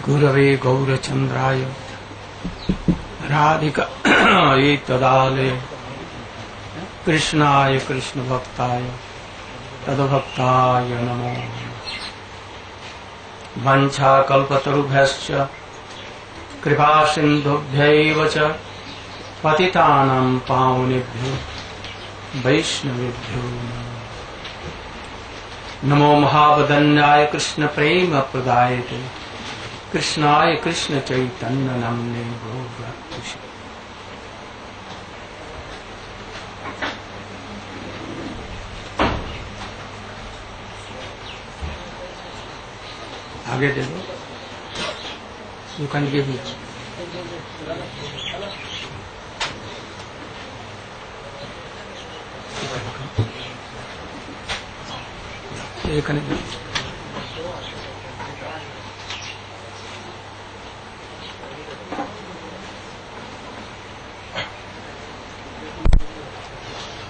गुरवे गौरचंद्राय राधिकायै तदालये कृष्णाय कृष्ण भक्ताय तद्भक्ताय नमो। वंशाकल्पतरुभ्यश्च कृपा सिन्धुभ्यैव च पतितानां पावनेभ्यो वैष्णवेभ्यो नमो। महावदन्याय कृष्ण प्रेम प्रदायते कृष्णाय कृष्ण चैतन्य नाम्ने गौरभक्तिसे। आगे दे दो, यू कैन गिव मी।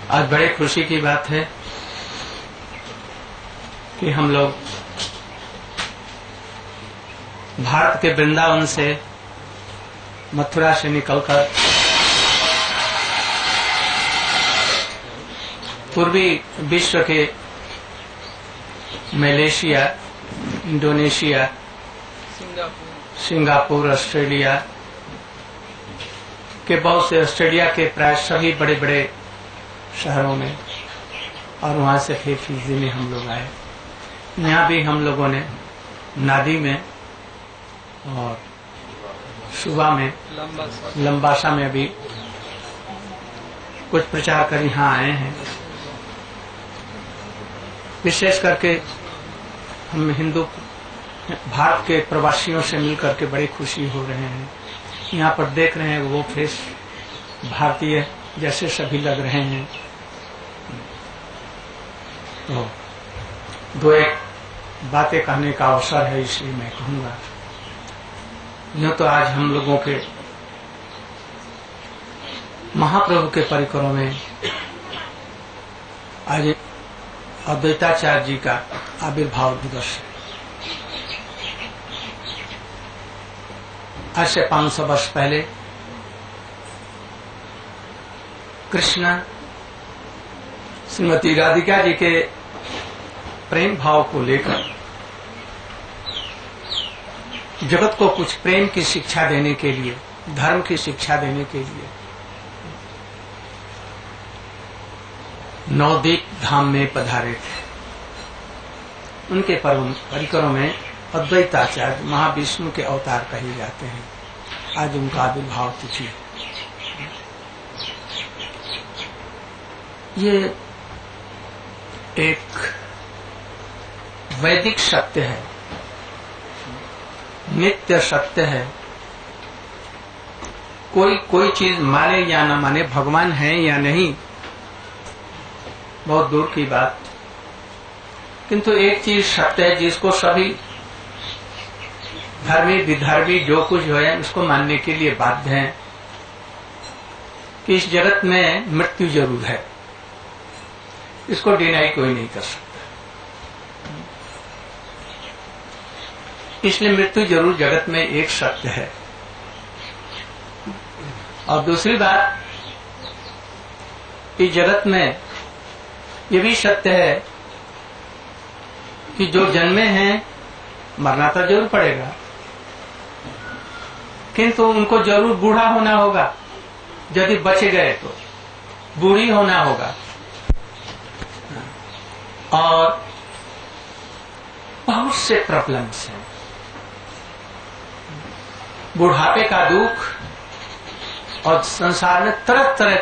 आज बड़े खुशी की बात है कि हम लोग भारत के वृंदावन से, मथुरा से निकलकर पूर्वी विश्व के मलेशिया, इंडोनेशिया, सिंगापुर, ऑस्ट्रेलिया के बहुत से, ऑस्ट्रेलिया के प्राय सभी बड़े बड़े शहरों में, और वहां से फिर फिजी में हम लोग आए। यहाँ भी हम लोगों ने नादी में और सुबह में, लंबासा में भी कुछ प्रचार कर यहाँ आए हैं। विशेष करके हम हिंदू भारत के प्रवासियों से मिलकर के बड़ी खुशी हो रहे हैं। यहाँ पर देख रहे हैं वो फेस भारतीय जैसे सभी लग रहे हैं। तो दो एक बातें कहने का अवसर है, इसलिए मैं कहूंगा। यूं तो आज हम लोगों के महाप्रभु के परिकरों में आज अद्वैताचार्य जी का आविर्भाव दिवस है। आज से 500 वर्ष पहले कृष्ण श्रीमती राधिका जी के प्रेम भाव को लेकर जगत को कुछ प्रेम की शिक्षा देने के लिए, धर्म की शिक्षा देने के लिए नवद्वीप धाम में पधारे थे। उनके परिकरों में अद्वैताचार्य महाविष्णु के अवतार कहे जाते हैं। आज उनका आविर्भाव तिथि है। ये एक वैदिक सत्य है, नित्य सत्य है। कोई चीज माने या न माने, भगवान है या नहीं, बहुत दूर की बात, किंतु एक चीज सत्य है जिसको सभी धर्मी विधर्मी जो कुछ है उसको मानने के लिए बाध्य हैं कि इस जगत में मृत्यु जरूर है। इसको डिनाई कोई नहीं कर सकता। इसलिए मृत्यु जरूर जगत में एक सत्य है। और दूसरी बात, इस जगत में ये भी सत्य है कि जो जन्मे हैं मरना तो जरूर पड़ेगा, किंतु उनको जरूर बूढ़ा होना होगा। यदि बचे गए तो बूढ़ी होना होगा। और बहुत से प्रॉब्लम्स हैं। बुढ़ापे का दुख और संसार में तरह तरह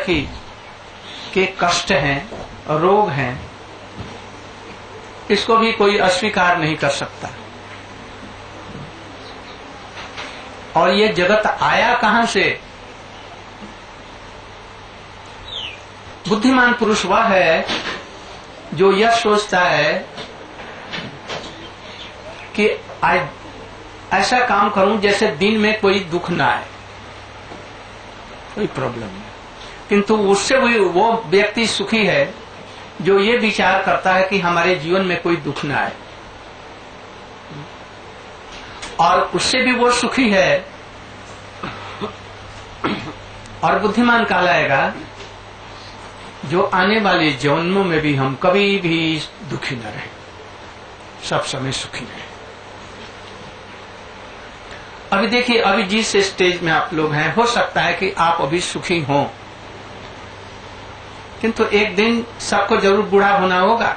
के कष्ट हैं, रोग हैं। इसको भी कोई अस्वीकार नहीं कर सकता। और ये जगत आया कहां से? बुद्धिमान पुरुष वह है जो यह सोचता है कि आज ऐसा काम करूं जैसे दिन में कोई दुख ना आए, कोई प्रॉब्लम नहीं। किंतु उससे वो व्यक्ति सुखी है जो ये विचार करता है कि हमारे जीवन में कोई दुख ना आए। और उससे भी वो सुखी है। और बुद्धिमान कहलाएगा जो आने वाले जन्मों में भी हम कभी भी दुखी न रहे, सब समय सुखी रहे। अभी देखिए, अभी जिस स्टेज में आप लोग हैं, हो सकता है कि आप अभी सुखी हों, किंतु एक दिन सबको जरूर बूढ़ा होना होगा।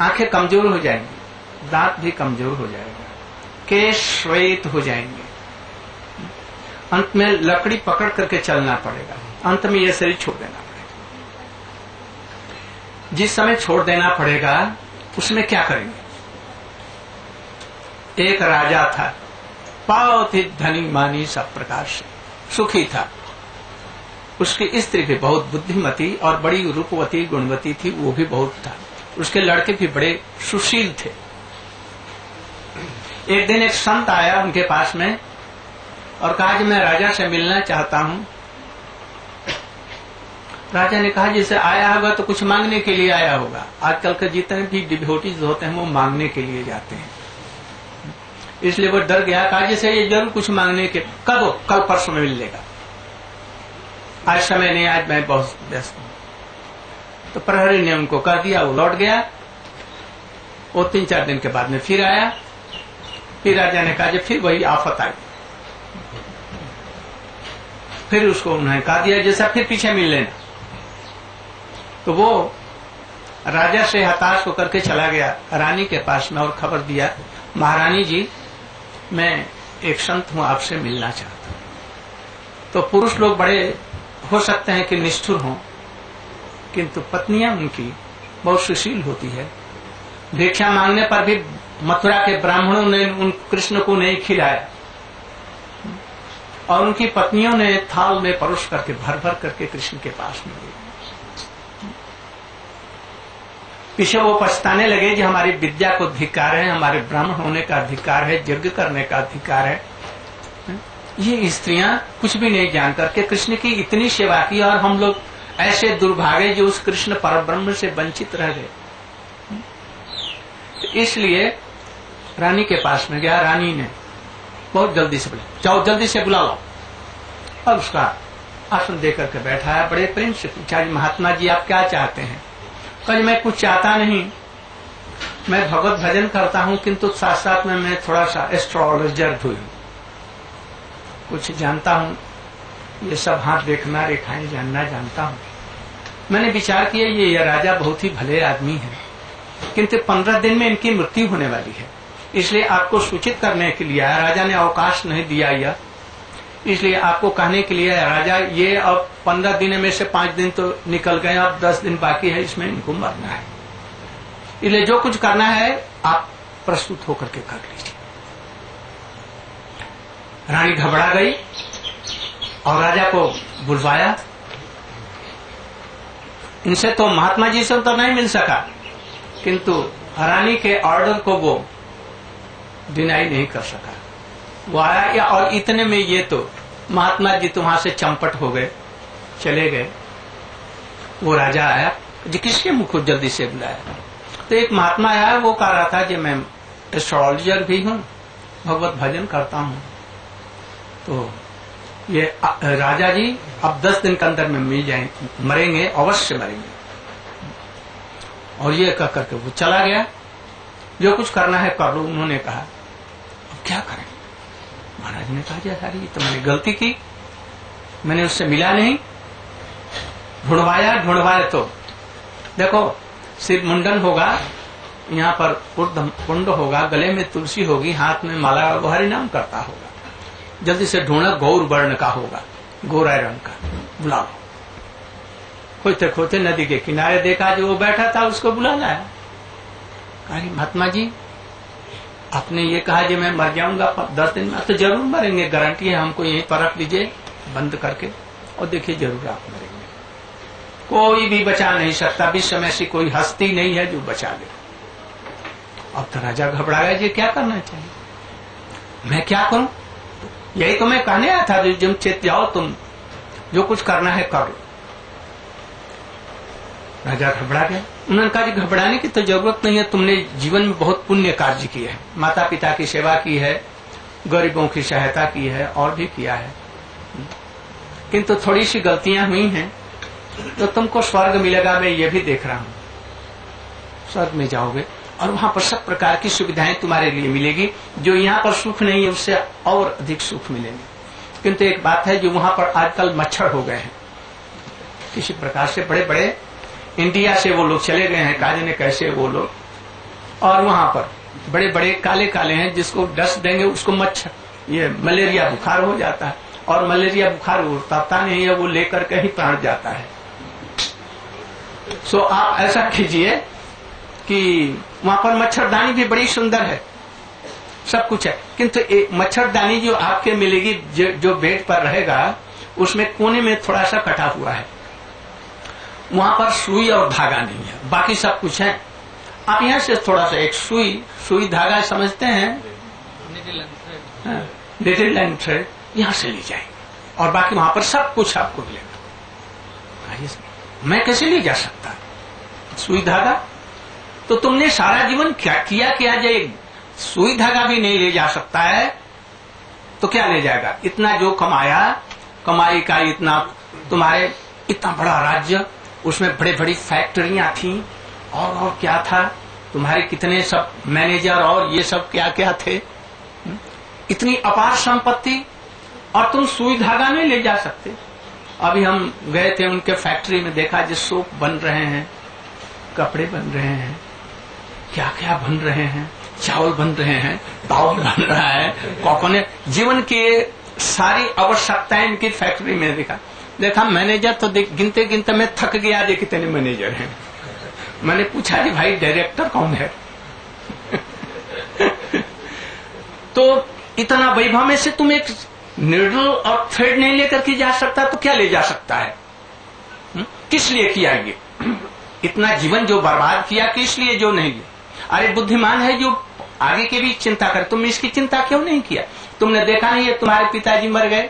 आंखें कमजोर हो जाएंगी, दांत भी कमजोर हो जाएगा, केश श्वेत हो जाएंगे, अंत में लकड़ी पकड़ करके चलना पड़ेगा, अंत में यह शरीर छोड़ देना पड़ेगा। जिस समय छोड़ देना पड़ेगा उसमें क्या करेंगे? एक राजा था, बहुत ही धनी मानी, सब प्रकार से सुखी था। उसकी स्त्री भी बहुत बुद्धिमती और बड़ी रूपवती गुणवती थी, वो भी बहुत था। उसके लड़के भी बड़े सुशील थे। एक दिन एक संत आया उनके पास में और कहा कि मैं राजा से मिलना चाहता हूं। राजा ने कहा जैसे आया होगा तो कुछ मांगने के लिए आया होगा। आजकल के जितने भी डिवोटीज होते हैं वो मांगने के लिए जाते हैं, इसलिए वो डर गया। कहा जैसे ये जरूर कुछ मांगने के, कब हो? कल परसों में मिल लेगा, आज समय नहीं, आज मैं बहुत व्यस्त हूं। तो प्रहरी ने उनको कह दिया, वो लौट गया। वो 3-4 दिन के बाद में फिर आया। फिर राजा ने कहा फिर वही आफत आई। फिर उसको उन्होंने कहा दिया जैसा फिर पीछे मिल लेना। तो वो राजा से हताश होकर के चला गया रानी के पास में और खबर दिया, महारानी जी मैं एक संत हूं, आपसे मिलना चाहता हूं। तो पुरुष लोग बड़े हो सकते हैं कि निष्ठुर हों, किंतु पत्नियां उनकी बहुत सुशील होती है। भिक्षा मांगने पर भी मथुरा के ब्राह्मणों ने उन कृष्ण को नहीं खिलाया और उनकी पत्नियों ने थाल में परोस करके भर भर करके कृष्ण के पास में गई। पीछे वो पछताने लगे कि हमारी विद्या को धिक्कार है, हमारे ब्राह्मण होने का अधिकार है, यज्ञ करने का अधिकार है। ये स्त्रियां कुछ भी नहीं जान करके कृष्ण की इतनी सेवा की और हम लोग ऐसे दुर्भागे जो उस कृष्ण परब्रह्म से वंचित रह गए। तो इसलिए रानी के पास में गया। रानी ने बहुत जल्दी से बोला जाओ जल्दी से बुला लो, और उसका आसन देकर के बैठाया। बड़े प्रेम से पूछा महात्मा जी आप क्या चाहते हैं? कल मैं कुछ चाहता नहीं, मैं भगवत भजन करता हूं, किंतु साथ साथ में मैं थोड़ा सा एस्ट्रोलॉजर हुई हूं, कुछ जानता हूं, ये सब हाथ देखना रेखाएं जानना जानता हूं। मैंने विचार किया ये राजा बहुत ही भले आदमी है, किंतु 15 दिन में इनकी मृत्यु होने वाली है, इसलिए आपको सूचित करने के लिए आया। राजा ने अवकाश नहीं दिया यह, इसलिए आपको कहने के लिए राजा ये अब 15 दिन में से 5 दिन तो निकल गए, अब 10 दिन बाकी है, इसमें इनको मरना है, इसलिए जो कुछ करना है आप प्रस्तुत होकर के कर लीजिए। रानी घबरा गई और राजा को बुलवाया। इनसे तो महात्मा जी से तो नहीं मिल सका, किंतु रानी के ऑर्डर को वो डिनाई नहीं कर सका। वो आया और इतने में ये तो महात्मा जी तो वहां से चंपट हो गए, चले गए। वो राजा आया जी किसके मुख को जल्दी से बुलाया? तो एक महात्मा आया, वो कह रहा था कि मैं एस्ट्रोलॉजर भी हूं, भगवत भजन करता हूं। तो ये राजा जी अब 10 दिन के अंदर में मिल जाएंगे, मरेंगे, अवश्य मरेंगे। और ये कह करके वो चला गया। जो कुछ करना है कर लो, उन्होंने कहा। अब क्या करें? महाराज ने कहा जैसा ये तो मैंने गलती की, मैंने उससे मिला नहीं, ढूंढवाया तो देखो सिर मुंडन होगा, यहाँ पर कुंड होगा, गले में तुलसी होगी, हाथ में माला, हरि नाम करता होगा। जल्दी से ढूंढा, गौर वर्ण का होगा, गोरा रंग का, बुलाओ। खोजते खोजते नदी के किनारे देखा जो वो बैठा था, उसको बुला लाया। कहा महात्मा जी आपने ये कहा कि मैं मर जाऊंगा 10 दिन में, तो जरूर मरेंगे, गारंटी है, हमको यहीं पर रख लीजिए बंद करके और देखिए जरूर आप मरेंगे। कोई भी बचा नहीं सकता, विश्व में ऐसी कोई हस्ती नहीं है जो बचा ले। अब तो राजा घबरा गया, जी क्या करना चाहिए, मैं क्या करूं? यही तो मैं कहने आया था, जब चेत जाओ तुम, जो कुछ करना है करो। राजा घबरा गया, उन्होंने कहा कि घबराने की तो जरूरत नहीं है, तुमने जीवन में बहुत पुण्य कार्य किए हैं, माता पिता की सेवा की है, गरीबों की सहायता की है और भी किया है, किंतु थोड़ी सी गलतियां हुई हैं तो तुमको स्वर्ग मिलेगा। मैं ये भी देख रहा हूं, स्वर्ग में जाओगे और वहां पर सब प्रकार की सुविधाएं तुम्हारे लिए मिलेगी, जो यहाँ पर सुख नहीं है उससे और अधिक सुख मिलेंगे। किंतु एक बात है, जो वहां पर आजकल मच्छर हो गए हैं किसी प्रकार से, बड़े बड़े इंडिया से वो लोग चले गए हैं, काजे ने कैसे वो लोग, और वहां पर बड़े बड़े काले काले हैं, जिसको डस्ट देंगे उसको मच्छर ये मलेरिया बुखार हो जाता है, और मलेरिया बुखार उतरता नहीं है, वो लेकर के ही प्राण जाता है। सो आप ऐसा कीजिए कि वहां पर मच्छरदानी भी बड़ी सुंदर है, सब कुछ है, किंतु मच्छरदानी जो आपके मिलेगी, जो बेड पर रहेगा उसमें कोने में थोड़ा सा कटा हुआ है, वहां पर सुई और धागा नहीं है, बाकी सब कुछ है। आप यहाँ से थोड़ा सा एक सुई धागा समझते हैं, लिटिल लाइन थ्रेड, यहाँ से ले जाएंगे और बाकी वहां पर सब कुछ आपको मिलेगा। मैं कैसे ले जा सकता सुई धागा? तो तुमने सारा जीवन क्या किया, क्या जाए, सुई धागा भी नहीं ले जा सकता है तो क्या ले जाएगा? इतना जो कमाया, कमाई का इतना, तुम्हारे इतना बड़ा राज्य, उसमें बड़े बड़ी फैक्ट्रियां थी और क्या था, तुम्हारे कितने सब मैनेजर और ये सब क्या क्या थे, इतनी अपार संपत्ति, और तुम सुई धागा नहीं ले जा सकते। अभी हम गए थे उनके फैक्ट्री में, देखा जो सोप बन रहे हैं, कपड़े बन रहे हैं, क्या क्या बन रहे हैं, चावल बन रहे हैं, दाल बन रहा है, कोकोनट, जीवन के सारी आवश्यकताएं इनकी फैक्ट्री में देखा मैनेजर तो गिनते गिनते मैं थक गया, जो कितने मैनेजर हैं। मैंने पूछा कि भाई डायरेक्टर कौन है? तो इतना वैभव में से तुम एक नीडल और थ्रेड नहीं लेकर के जा सकता तो क्या ले जा सकता है? किस लिए किया ये इतना जीवन जो बर्बाद किया, किस लिए जो नहीं किया? अरे बुद्धिमान है जो आगे की भी चिंता करे, तुम इसकी चिंता क्यों नहीं किया? तुमने देखा नहीं है तुम्हारे पिताजी मर गए,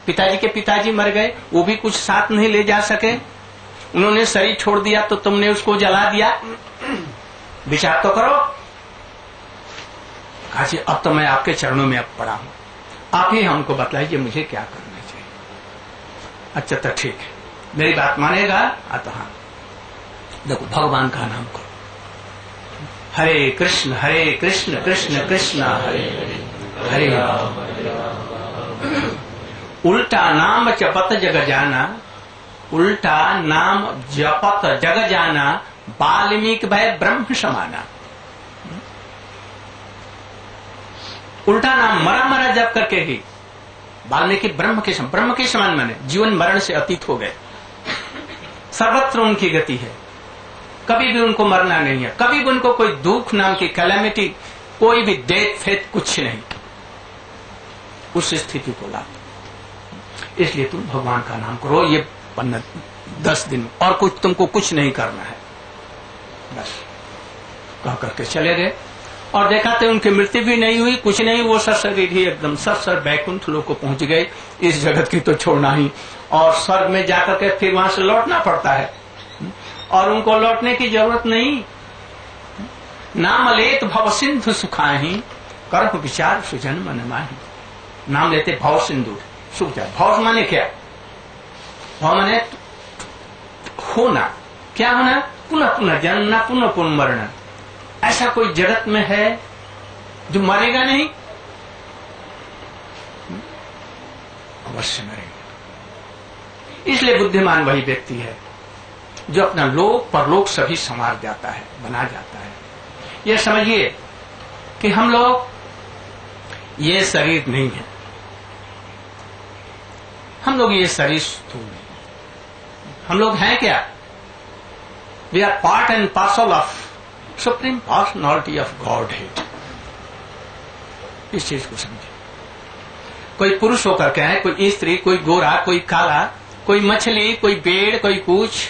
पिताजी के पिताजी मर गए, वो भी कुछ साथ नहीं ले जा सके, उन्होंने शरीर छोड़ दिया तो तुमने उसको जला दिया। विचार तो करो। काजी अब तो मैं आपके चरणों में अब पड़ा हूं, आप ही हमको बतलाइए मुझे क्या करना चाहिए। अच्छा तो ठीक है, मेरी बात मानेगा? तो हाँ, देखो भगवान का नाम करो, हरे कृष्ण कृष्ण कृष्ण हरे हरे राम। उल्टा नाम जपत जग जाना, उल्टा नाम जपत जग जाना, वाल्मीकि भय ब्रह्म समाना। उल्टा नाम मरा मरा जप करके ही वाल्मीकि ब्रह्म के समान माने, जीवन मरण से अतीत हो गए, सर्वत्र उनकी गति है, कभी भी उनको मरना नहीं है, कभी भी उनको कोई दुख नाम की कैलेमिटी, कोई भी डेथ फेथ कुछ नहीं, उस स्थिति को ला। इसलिए तुम भगवान का नाम करो, ये 10 दिन और कुछ तुमको कुछ नहीं करना है, बस कह करके चले गए। और देखा तो उनकी मृत्यु भी नहीं हुई, कुछ नहीं, वो शरीर ही एकदम सर बैकुंठ लोग को पहुंच गए, इस जगत की तो छोड़ना ही, और स्वर्ग में जाकर के फिर वहां से लौटना पड़ता है, और उनको लौटने की जरूरत नहीं। नाम लेत भव सिंधु सुखाही, कर्म विचार सुजन मन माही। नाम लेते भव सिंधु सुख जाए। भव माने क्या? भव माने होना, क्या होना? पुनः पुनः जन्मना, पुनः पुनः मरना। ऐसा कोई जगत में है जो मरेगा नहीं? अवश्य मरेगा। इसलिए बुद्धिमान वही व्यक्ति है जो अपना लोक परलोक सभी संवार जाता है, बना जाता है। यह समझिए कि हम लोग ये शरीर नहीं है, हम लोग ये शरीर स्थूल नहीं, हम लोग हैं क्या? We are part and parcel of supreme personality of Godhead. इस चीज को समझे। कोई पुरुष होकर के है, कोई स्त्री, कोई गोरा, कोई काला, कोई मछली, कोई पेड़, कोई कुछ,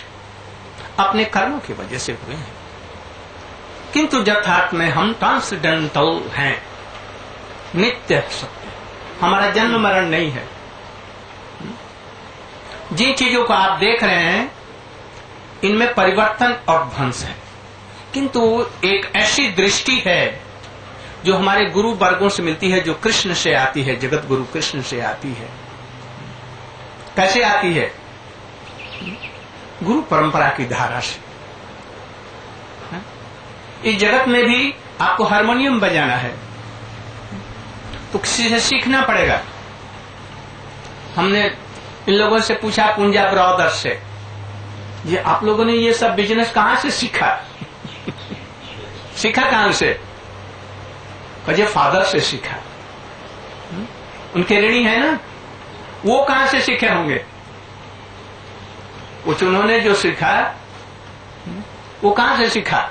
अपने कर्मों की वजह से हुए हैं, किंतु यथार्थ में हम ट्रांसडेंटल हैं, नित्य सत्य, हमारा जन्म मरण नहीं है। जिन चीजों को आप देख रहे हैं इनमें परिवर्तन और ध्वंस है, किंतु एक ऐसी दृष्टि है जो हमारे गुरु वर्गों से मिलती है, जो कृष्ण से आती है, जगत गुरु कृष्ण से आती है। कैसे आती है? गुरु परंपरा की धारा से। इस जगत में भी आपको हारमोनियम बजाना है तो किसी से सीखना पड़ेगा। हमने इन लोगों से पूछा, पूंजा ब्रदर्स से, ये आप लोगों ने ये सब बिजनेस कहां से सीखा? सीखा कहां से? कहे फादर से सीखा। उनके ऋणी है ना, वो कहां से सीखे होंगे? कुछ उन्होंने जो सीखा वो कहां से सीखा?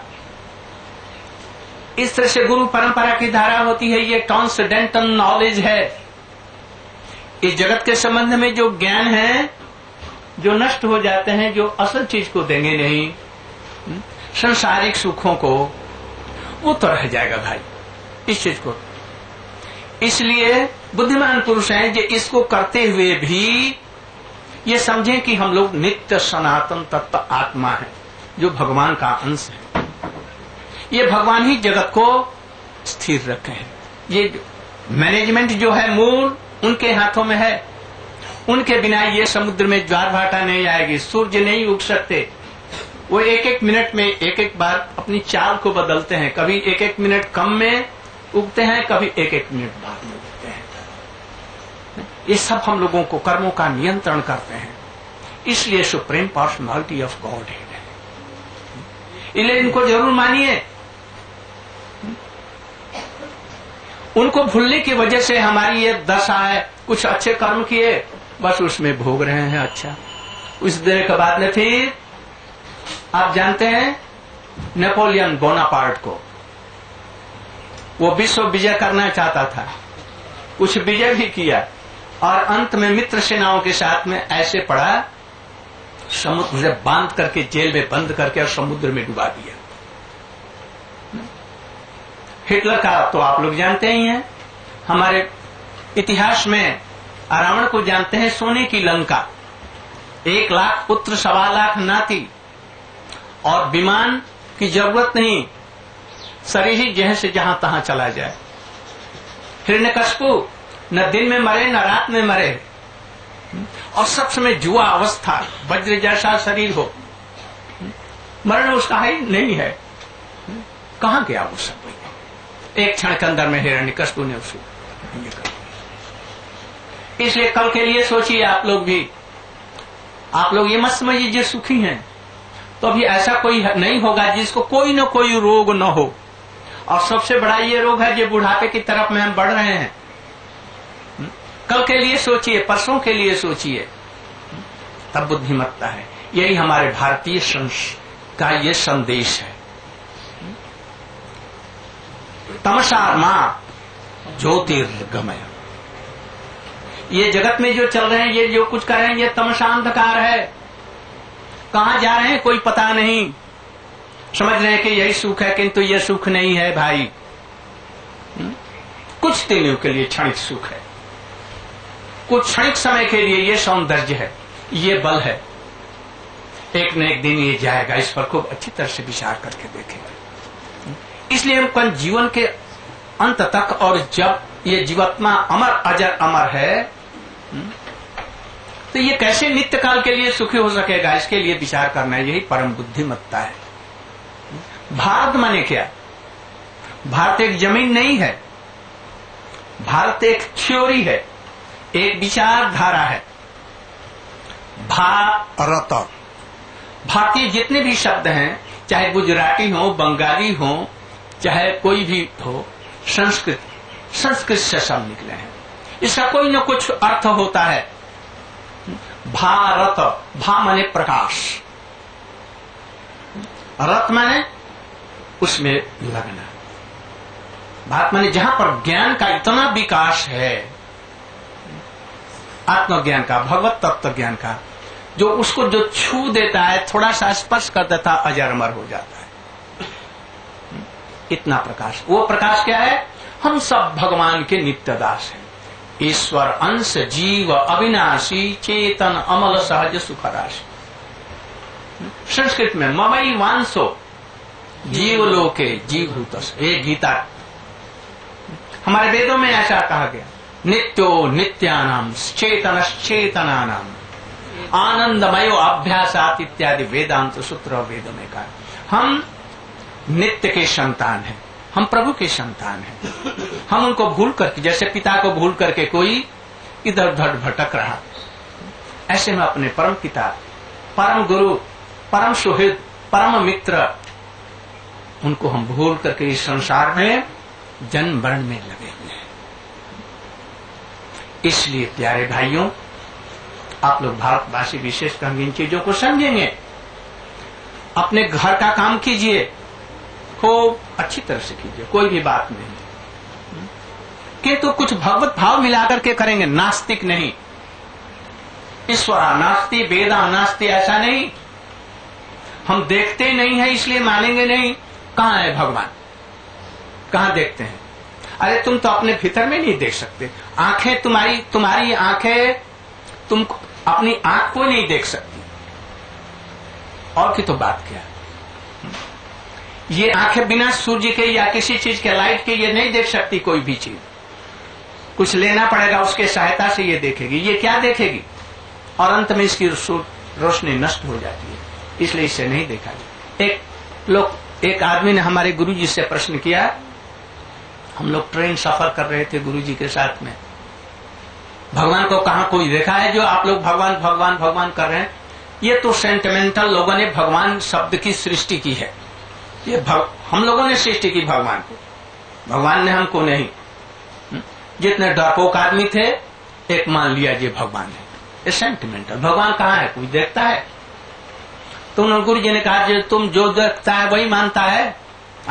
इस तरह से गुरु परंपरा की धारा होती है। ये ट्रांसडेंटल नॉलेज है। इस जगत के संबंध में जो ज्ञान है, जो नष्ट हो जाते हैं, जो असल चीज को देंगे नहीं, संसारिक सुखों को, वो तो रह जाएगा भाई इस चीज को। इसलिए बुद्धिमान पुरुष हैं जो इसको करते हुए भी ये समझें कि हम लोग नित्य सनातन तत्व आत्मा है, जो भगवान का अंश है। ये भगवान ही जगत को स्थिर रखे हैं। ये मैनेजमेंट जो है मूल उनके हाथों में है। उनके बिना ये समुद्र में ज्वार भाटा नहीं आएगी, सूर्य नहीं उग सकते। वो एक एक मिनट में एक एक बार अपनी चाल को बदलते हैं। कभी एक एक मिनट कम में उगते हैं, कभी एक एक मिनट बाद में उगते हैं। ये सब हम लोगों को कर्मों का नियंत्रण करते हैं। इसलिए सुप्रीम पर्सनालिटी ऑफ गॉड है। इसलिए इनको जरूर मानिए। उनको भूलने की वजह से हमारी ये दशा है। कुछ अच्छे कर्म किए, बस उसमें भोग रहे हैं। अच्छा, उस दिन के बाद में फिर आप जानते हैं नेपोलियन बोनापार्ट को, वो विश्व विजय करना चाहता था, कुछ विजय भी किया और अंत में मित्र सेनाओं के साथ में ऐसे पड़ा, समुद्र से बांध करके, जेल में बंद करके और समुद्र में डुबा दिया। हिटलर का तो आप लोग जानते ही हैं। हमारे इतिहास में रावण को जानते हैं, सोने की लंका, 1 लाख पुत्र, 1.25 लाख नाती, और विमान की जरूरत नहीं, शरीर ही जहां से जहां तहां चला जाए। हिरण्यकश्यपु न दिन में मरे न रात में मरे, और सब समय जुआ अवस्था, वज्र जैसा शरीर हो, मरण उसका ही नहीं है। कहां गया वो सब? एक क्षण के अंदर में हिरण्यकश्यपु ने उसको ये कर दिया। इसलिए कल के लिए सोचिए आप लोग भी। आप लोग ये मत समझिए जो सुखी हैं तो अभी ऐसा कोई नहीं होगा जिसको कोई न कोई रोग न हो। और सबसे बड़ा ये रोग है जो बुढ़ापे की तरफ में हम बढ़ रहे हैं। कल के लिए सोचिए, परसों के लिए सोचिए, तब बुद्धिमत्ता है। यही हमारे भारतीय का ये संदेश है। तमसामा ज्योतिर्गमय। ये जगत में जो चल रहे हैं, ये जो कुछ कर रहे हैं, ये तमसांधकार है। कहां जा रहे हैं कोई पता नहीं। समझ रहे हैं कि यही सुख है, किंतु ये सुख नहीं है भाई। कुछ दिनों के लिए क्षणिक सुख है, कुछ क्षणिक समय के लिए ये सौंदर्य है, ये बल है। एक न एक दिन ये जाएगा। इस पर खूब अच्छी तरह से विचार करके देखेंगे। इसलिए हम जीवन के अंत तक, और जब ये जीवात्मा अमर अजर अमर है, तो ये कैसे नित्य काल के लिए सुखी हो सकेगा, इसके लिए विचार करना है। यही परम बुद्धिमत्ता है। भारत माने क्या? भारत एक जमीन नहीं है, भारत एक थ्योरी है, एक विचारधारा है। भारत, भारतीय जितने भी शब्द हैं, चाहे गुजराती हो, बंगाली हो, चाहे कोई भी हो, संस्कृत से सब निकले हैं। इसका कोई न कुछ अर्थ होता है। भारत, भा माने प्रकाश, रत माने उसमें लगना। भारत माने जहां पर ज्ञान का इतना विकास है, आत्मज्ञान का, भगवत तत्व ज्ञान का, जो उसको जो छू देता है, थोड़ा सा स्पर्श कर देता, अजर अमर हो जाता है। इतना प्रकाश। वो प्रकाश क्या है? हम सब भगवान के नित्य दास हैं। ईश्वर अंश जीव अविनाशी चेतन अमल सहज सुख राशि। संस्कृत में ममई वांसो, जीव लोके जीवभूतस्। ये गीता, हमारे वेदों में ऐसा कहा गया, नित्यो नित्यानाम चेतनश्चेतनानाम आनंदमयो अभ्यासात इत्यादि वेदांत सूत्र और वेदों में कहा। हम नित्य के संतान हैं, हम प्रभु के संतान हैं। हम उनको भूल करके, जैसे पिता को भूल करके कोई इधर उधर भटक रहा, ऐसे में अपने परम पिता, परम गुरु, परम सुहृद, परम मित्र, उनको हम भूल करके इस संसार में जन्म मरण में लगे हुए हैं। इसलिए प्यारे भाइयों, आप लोग भारतवासी विशेषकर इन चीजों को समझेंगे। अपने घर का काम कीजिए, खूब अच्छी तरह से कीजिए, कोई भी बात नहीं, किंतु कुछ भगवत भाव मिलाकर के करेंगे, नास्तिक नहीं। ईश्वरा नास्ति वेदा नास्ति ऐसा नहीं। हम देखते नहीं है इसलिए मानेंगे नहीं। कहाँ है भगवान, कहाँ देखते हैं? अरे तुम तो अपने भीतर में नहीं देख सकते। आंखें तुम्हारी आंखें, तुम अपनी आंख को नहीं देख सकती, और की तो बात क्या है? ये आंखें बिना सूर्य के या किसी चीज के लाइट के ये नहीं देख सकती कोई भी चीज। कुछ लेना पड़ेगा, उसके सहायता से ये देखेगी। ये क्या देखेगी? और अंत में इसकी रोशनी नष्ट हो जाती है, इसलिए इसे नहीं देखा जाता। एक आदमी ने हमारे गुरुजी से प्रश्न किया। हम लोग ट्रेन सफर कर रहे थे गुरुजी के साथ में। भगवान को कहाँ कोई देखा है जो आप लोग भगवान भगवान भगवान कर रहे हैं? ये तो सेंटिमेंटल लोगों ने भगवान शब्द की सृष्टि की है। ये हम लोगों ने सृष्टि की भगवान को, भगवान ने हमको नहीं। जितने डरपोक आदमी थे, एक मान लिया ये भगवान है। ये सेंटिमेंटल। भगवान कहाँ है? कोई देखता है? तो उन्होंने गुरु जी ने कहा, जो तुम जो देखता है वही मानता है।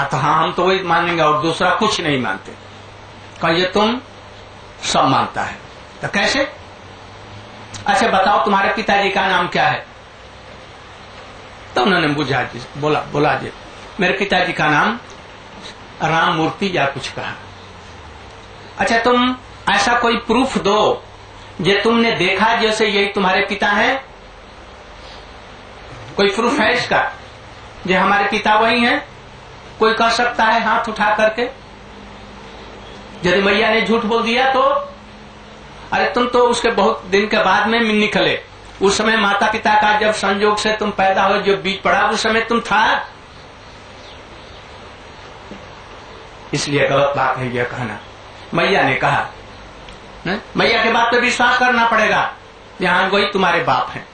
तो हाँ, हम तो वही मानेंगे और दूसरा कुछ नहीं मानते। कहा ये तुम सब मानता है, तो कैसे? अच्छा बताओ तुम्हारे पिताजी का नाम क्या है? तो उन्होंने बुझा जी, बोला जी मेरे पिताजी का नाम राम मूर्ति या कुछ कहा। अच्छा तुम ऐसा कोई प्रूफ दो जो तुमने देखा जैसे यही तुम्हारे पिता है। कोई प्रूफ है इसका जो हमारे पिता वही हैं? कोई कह सकता है हाथ उठा करके? यदि मैया ने झूठ बोल दिया तो? अरे तुम तो उसके बहुत दिन के बाद में निकले। उस समय माता पिता का जब संयोग से तुम पैदा हो, जो बीज पड़ा, उस समय तुम था। इसलिए गलत बात है यह कहना। मैया ने कहा, मैया के बात पे विश्वास करना पड़ेगा, यहाँ वही तुम्हारे बाप हैं।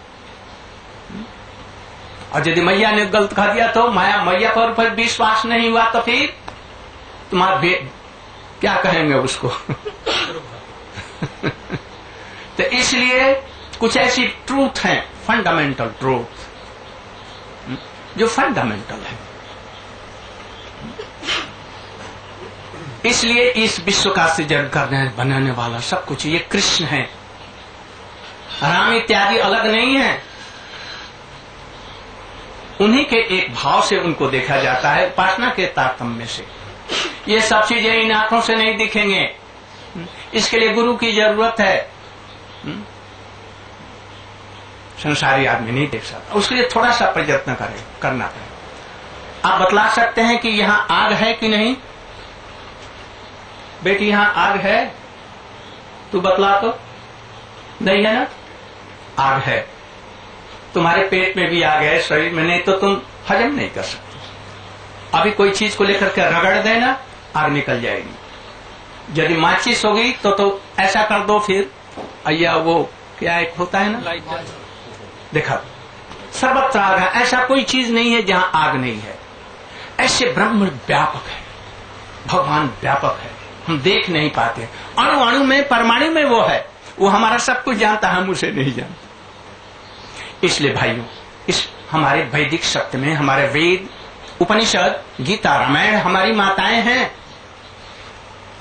और यदि मैया ने गलत कह दिया तो मैया पर विश्वास नहीं हुआ तो फिर तुम्हारे क्या कहेंगे उसको? तो इसलिए कुछ ऐसी ट्रूथ है, फंडामेंटल ट्रूथ, जो फंडामेंटल है। इसलिए इस विश्व का सृजन करने बनाने वाला सब कुछ ये कृष्ण है। राम इत्यादि अलग नहीं है। उन्हीं के एक भाव से उनको देखा जाता है, उपासना के तारतम्य से। ये सब चीजें इन आंखों से नहीं दिखेंगे। इसके लिए गुरु की जरूरत है। संसारी आदमी नहीं देख सकता, उसके लिए थोड़ा सा प्रयत्न करना पड़ेगा। आप बतला सकते हैं कि यहाँ आग है कि नहीं? बेटी यहाँ आग है? तू बतला तो। नहीं है ना? आग है। तुम्हारे पेट में भी आग है, शरीर में, नहीं तो तुम हजम नहीं कर सकते। अभी कोई चीज को लेकर के रगड़ देना, आग निकल जाएगी। यदि माचिस होगी तो ऐसा कर दो, फिर या वो क्या एक होता है ना, देखा, सर्वत्र आग है। ऐसा कोई चीज नहीं है जहां आग नहीं है। ऐसे ब्रह्म व्यापक है, भगवान व्यापक है, हम देख नहीं पाते। अणु अणु में, परमाणु में वो है। वो हमारा सब कुछ जानता है, हम उसे नहीं जानते। इसलिए भाइयों, इस हमारे वैदिक सत्य में हमारे वेद, उपनिषद, गीता, रामायण हमारी माताएं हैं।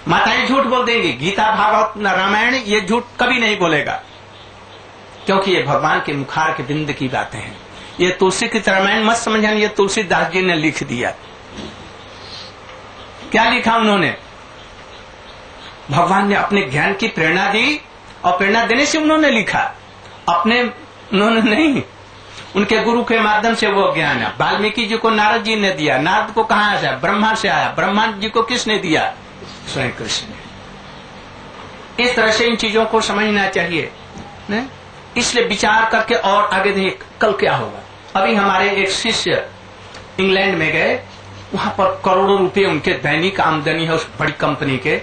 माताएं झूठ बोल देंगी। गीता, भागवत, रामायण ये झूठ कभी नहीं बोलेगा, क्योंकि ये भगवान के मुखार के बिंद की बातें हैं। ये तुलसी की रामायण मत समझना, ये तुलसीदास जी ने लिख दिया। क्या लिखा उन्होंने? भगवान ने अपने ज्ञान की प्रेरणा दी और प्रेरणा देने से उन्होंने लिखा, अपने उन्होंने नहीं। उनके गुरु के माध्यम से वो ज्ञान है। वाल्मीकि जी को नारद जी ने दिया, नारद को कहां से आया? ब्रह्मा से आया। ब्रह्मा जी को किसने दिया? स्वयं कृष्ण ने। इस तरह से इन चीजों को समझना चाहिए, इसलिए विचार करके और आगे देखिए कल क्या होगा। अभी हमारे एक शिष्य इंग्लैंड में गए, वहां पर करोड़ों रुपए उनके दैनिक आमदनी है उस बड़ी कंपनी के।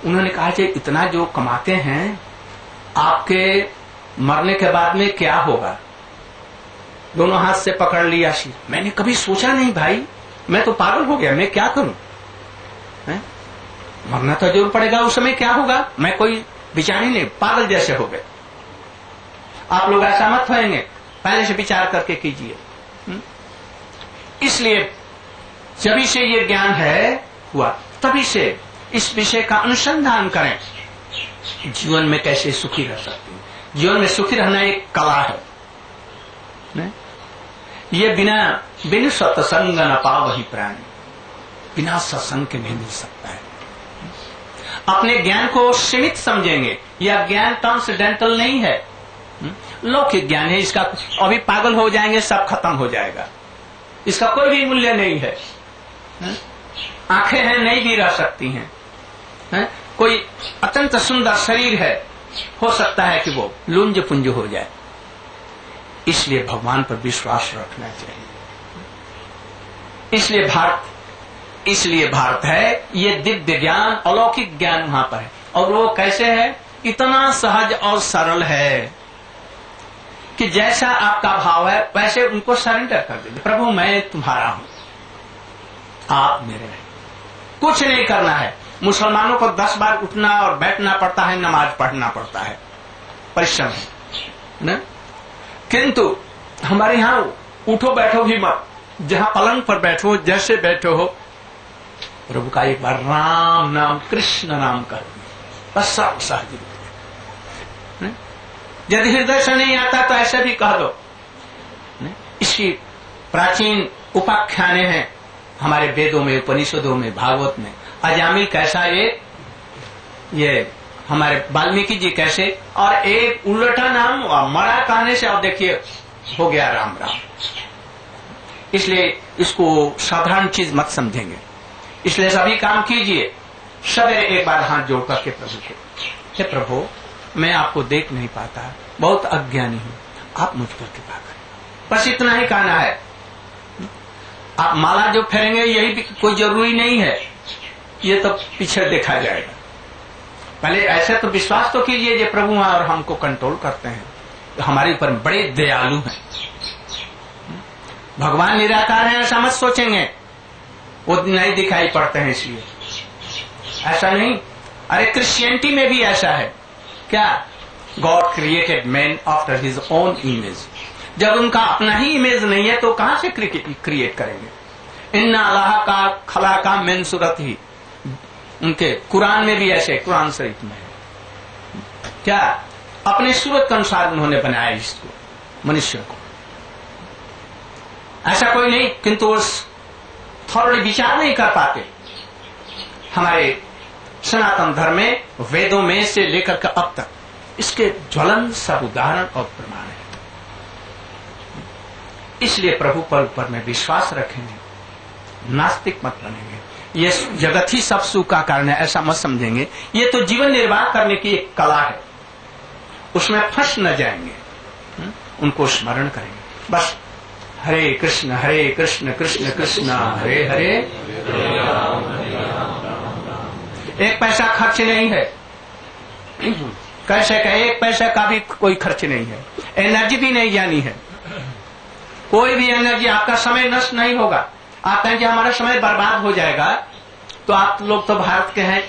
उन्होंने कहा कि इतना जो कमाते हैं, आपके मरने के बाद में क्या होगा? दोनों हाथ से पकड़ लिया सिर। मैंने कभी सोचा नहीं भाई, मैं तो पागल हो गया, मैं क्या करूं? मरना तो जरूर पड़ेगा, उस समय क्या होगा? मैं कोई विचार ही नहीं, पागल जैसे हो गए। आप लोग ऐसा मत होंगे, पहले से विचार करके कीजिए। इसलिए जभी से ये ज्ञान है हुआ, तभी से इस विषय का अनुसंधान करें। जीवन में कैसे सुखी रह सकते हैं? जीवन में सुखी रहना एक कला है। ये बिन सत्संग न पावहि प्राणी, बिना सत्संग के नहीं मिल सकता है। अपने ज्ञान को सीमित समझेंगे, यह ज्ञान ट्रांसडेंटल नहीं है, लौकिक ज्ञान है। इसका अभी पागल हो जाएंगे, सब खत्म हो जाएगा, इसका कोई भी मूल्य नहीं है। आंखें हैं, नहीं भी रह सकती हैं। कोई अत्यंत सुंदर शरीर है, हो सकता है कि वो लुंज पुंज हो जाए। इसलिए भगवान पर विश्वास रखना चाहिए। इसलिए भारत है, ये दिव्य ज्ञान, अलौकिक ज्ञान वहां पर है। और वो कैसे है? इतना सहज और सरल है कि जैसा आपका भाव है वैसे उनको सरेंडर कर दीजिए। प्रभु मैं तुम्हारा हूं, आप मेरे हैं। कुछ नहीं करना है। मुसलमानों को 10 बार उठना और बैठना पड़ता है, नमाज पढ़ना पड़ता है, परिश्रम है ना? किंतु हमारे यहां उठो बैठो भी मत, जहां पलंग पर बैठो, जैसे बैठो हो, प्रभु का एक बार राम नाम, कृष्ण नाम कर, बस सब सहज। यदि हृदय से नहीं आता तो ऐसे भी कह दो। इसकी प्राचीन उपाख्याने हैं हमारे वेदों में, उपनिषदों में, भागवत में। अजामिल कैसा ये हमारे वाल्मीकि जी कैसे, और एक उल्टा नाम मरा कहने से अब देखिए हो गया राम राम। इसलिए इसको साधारण चीज मत समझेंगे। इसलिए सभी काम कीजिए। सवेरे एक बार हाथ जोड़ करके प्रभु को, हे प्रभु मैं आपको देख नहीं पाता, बहुत अज्ञानी हूं, आप मुझ पर कृपा करें। बस इतना ही कहना है। आप माला जो फेरेंगे यही भी कोई जरूरी नहीं है, ये तो पीछे देखा जाएगा। पहले ऐसे तो विश्वास तो कीजिए ये प्रभु हैं और हमको कंट्रोल करते हैं, तो हमारे ऊपर बड़े दयालु हैं। भगवान निराकार हैं ऐसा मत सोचेंगे, वो नहीं दिखाई पड़ते हैं इसलिए, ऐसा नहीं। अरे क्रिश्चियनिटी में भी ऐसा है क्या? God created man after his own image. जब उनका अपना ही इमेज नहीं है तो कहां से क्रिएट करेंगे? इन्ना अल्लाह का खला का मेन सूरत ही, उनके कुरान में भी ऐसे, कुरान शरीफ में है क्या? अपने सूरत के अनुसार उन्होंने बनाया इसको, मनुष्य को। ऐसा कोई नहीं, किंतु वो थोड़ी विचार नहीं कर पाते। हमारे सनातन धर्म में, वेदों में से लेकर के अब तक इसके ज्वलन सब उदाहरण और प्रमाण है। इसलिए प्रभु पर ऊपर में विश्वास रखेंगे, नास्तिक मत बनेंगे। ये जगत ही सब सुख का कारण है ऐसा मत समझेंगे। ये तो जीवन निर्वाह करने की एक कला है, उसमें फंस न जाएंगे, उनको स्मरण करेंगे। बस हरे कृष्ण कृष्ण कृष्ण हरे हरे, एक पैसा खर्च नहीं है। कैसे का एक पैसा का भी कोई खर्च नहीं है। एनर्जी भी नहीं जानी है, कोई भी एनर्जी। आपका समय नष्ट नहीं होगा। आप कहेंगे हमारा समय बर्बाद हो जाएगा, तो आप लोग तो भारत के हैं।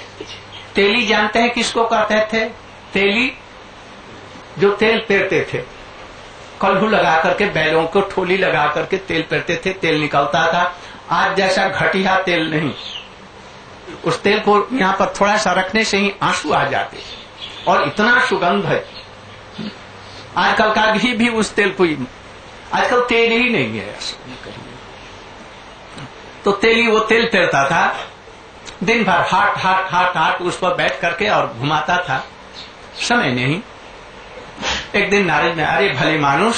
तेली जानते हैं किसको कहते थे? तेली जो तेल पेरते थे, कल्हू लगा करके, बैलों को ठोली लगा करके तेल पेरते थे, तेल निकलता था। आज जैसा घटिया तेल नहीं, उस तेल को यहाँ पर थोड़ा सा रखने से ही आंसू आ जाते, और इतना सुगंध है। आजकल का घी भी उस तेल को, आजकल तेल ही नहीं है। तो तेली वो तेल पेरता था, दिन भर हाट उस पर बैठ करके और घुमाता था, समय नहीं। एक दिन नारद ने, अरे भले मानुष,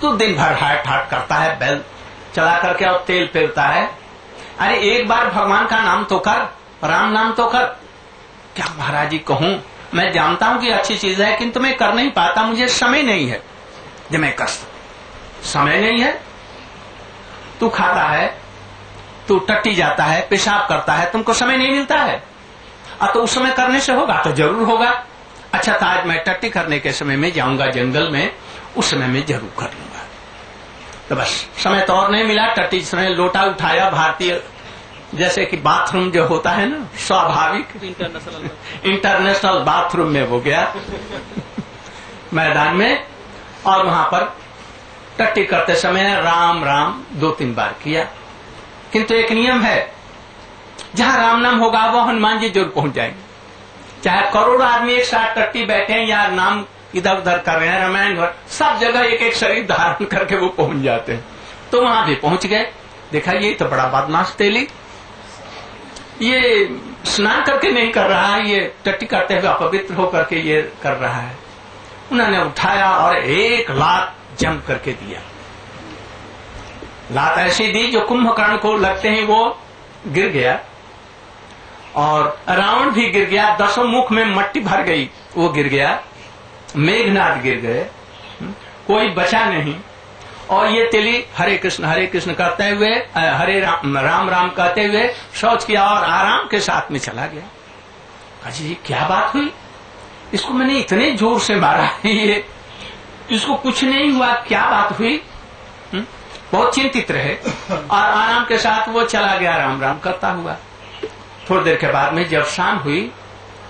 तो दिन भर हाट हाट करता है, बैल चला करके और तेल पेरता है। अरे एक बार भगवान का नाम तो कर, राम नाम तो कर। क्या महाराज जी कहूं, मैं जानता हूं कि अच्छी चीज है किंतु मैं कर नहीं पाता, मुझे समय नहीं है जब मैं कर समय नहीं है। तू खाता है, तू टट्टी जाता है, पेशाब करता है, तुमको समय नहीं मिलता है। तो उस समय करने से होगा तो जरूर होगा। अच्छा तो आज मैं टट्टी करने के समय में जाऊंगा जंगल में, उस समय में जरूर कर लूंगा। तो बस समय तो और नहीं मिला, टट्टी समय लोटा उठाया, भारतीय जैसे कि बाथरूम जो होता है ना स्वाभाविक इंटरनेशनल बाथरूम में वो गया मैदान में, और वहां पर टट्टी करते समय राम राम 2-3 बार किया। किंतु एक नियम है, जहां राम नाम होगा वो हनुमान जी जरूर पहुंच जाएंगे। चाहे करोड़ों आदमी एक साथ टट्टी बैठे हैं या नाम इधर उधर कर रहे हैं, रामायण सब जगह एक एक शरीर धारण करके वो पहुंच जाते हैं। तो वहां भी पहुंच गए। देखा ये तो बड़ा बदमाश तेली, ये स्नान करके नहीं कर रहा है, ये टट्टी करते हुए अपवित्र होकर के ये कर रहा है। उन्होंने उठाया और एक लात जम करके दिया। लात ऐसी दी जो कुंभकर्ण को लगते ही वो गिर गया, और रावण भी गिर गया। 10 मुख में मट्टी भर गई, वो गिर गया। मेघनाथ गिर गए, कोई बचा नहीं। और ये तेली हरे कृष्ण करते हुए, हरे राम राम कहते हुए शौच किया और आराम के साथ में चला गया। अजी क्या बात हुई, इसको मैंने इतने जोर से मारा है, ये इसको कुछ नहीं हुआ, क्या बात हुई? बहुत चिंतित रहे और आराम के साथ वो चला गया राम राम करता हुआ। थोड़ी देर के बाद में जब शाम हुई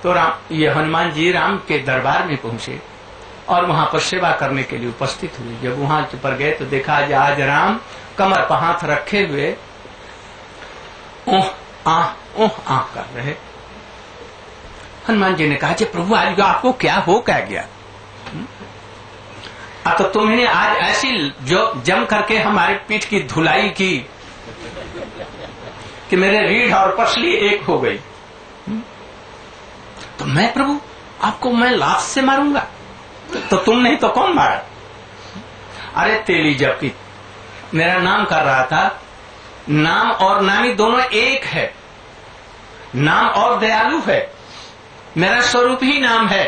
तो ये हनुमान जी राम के दरबार में पहुंचे और वहां पर सेवा करने के लिए उपस्थित हुए। जब वहां पर गए तो देखा आज राम कमर पर हाथ रखे हुए ओह आह कर रहे। हनुमान जी ने कहा जी प्रभु आज आपको क्या हो क्या गया? तो तुमने आज ऐसी जो जम करके हमारे पीठ की धुलाई की कि मेरे रीढ़ और पसली एक हो गई। तो मैं प्रभु आपको मैं लात से मारूंगा? तो तुम नहीं तो कौन मारा? अरे तेली जबकि मेरा नाम कर रहा था, नाम और नामी दोनों एक है, नाम और दयालु है, मेरा स्वरूप ही नाम है।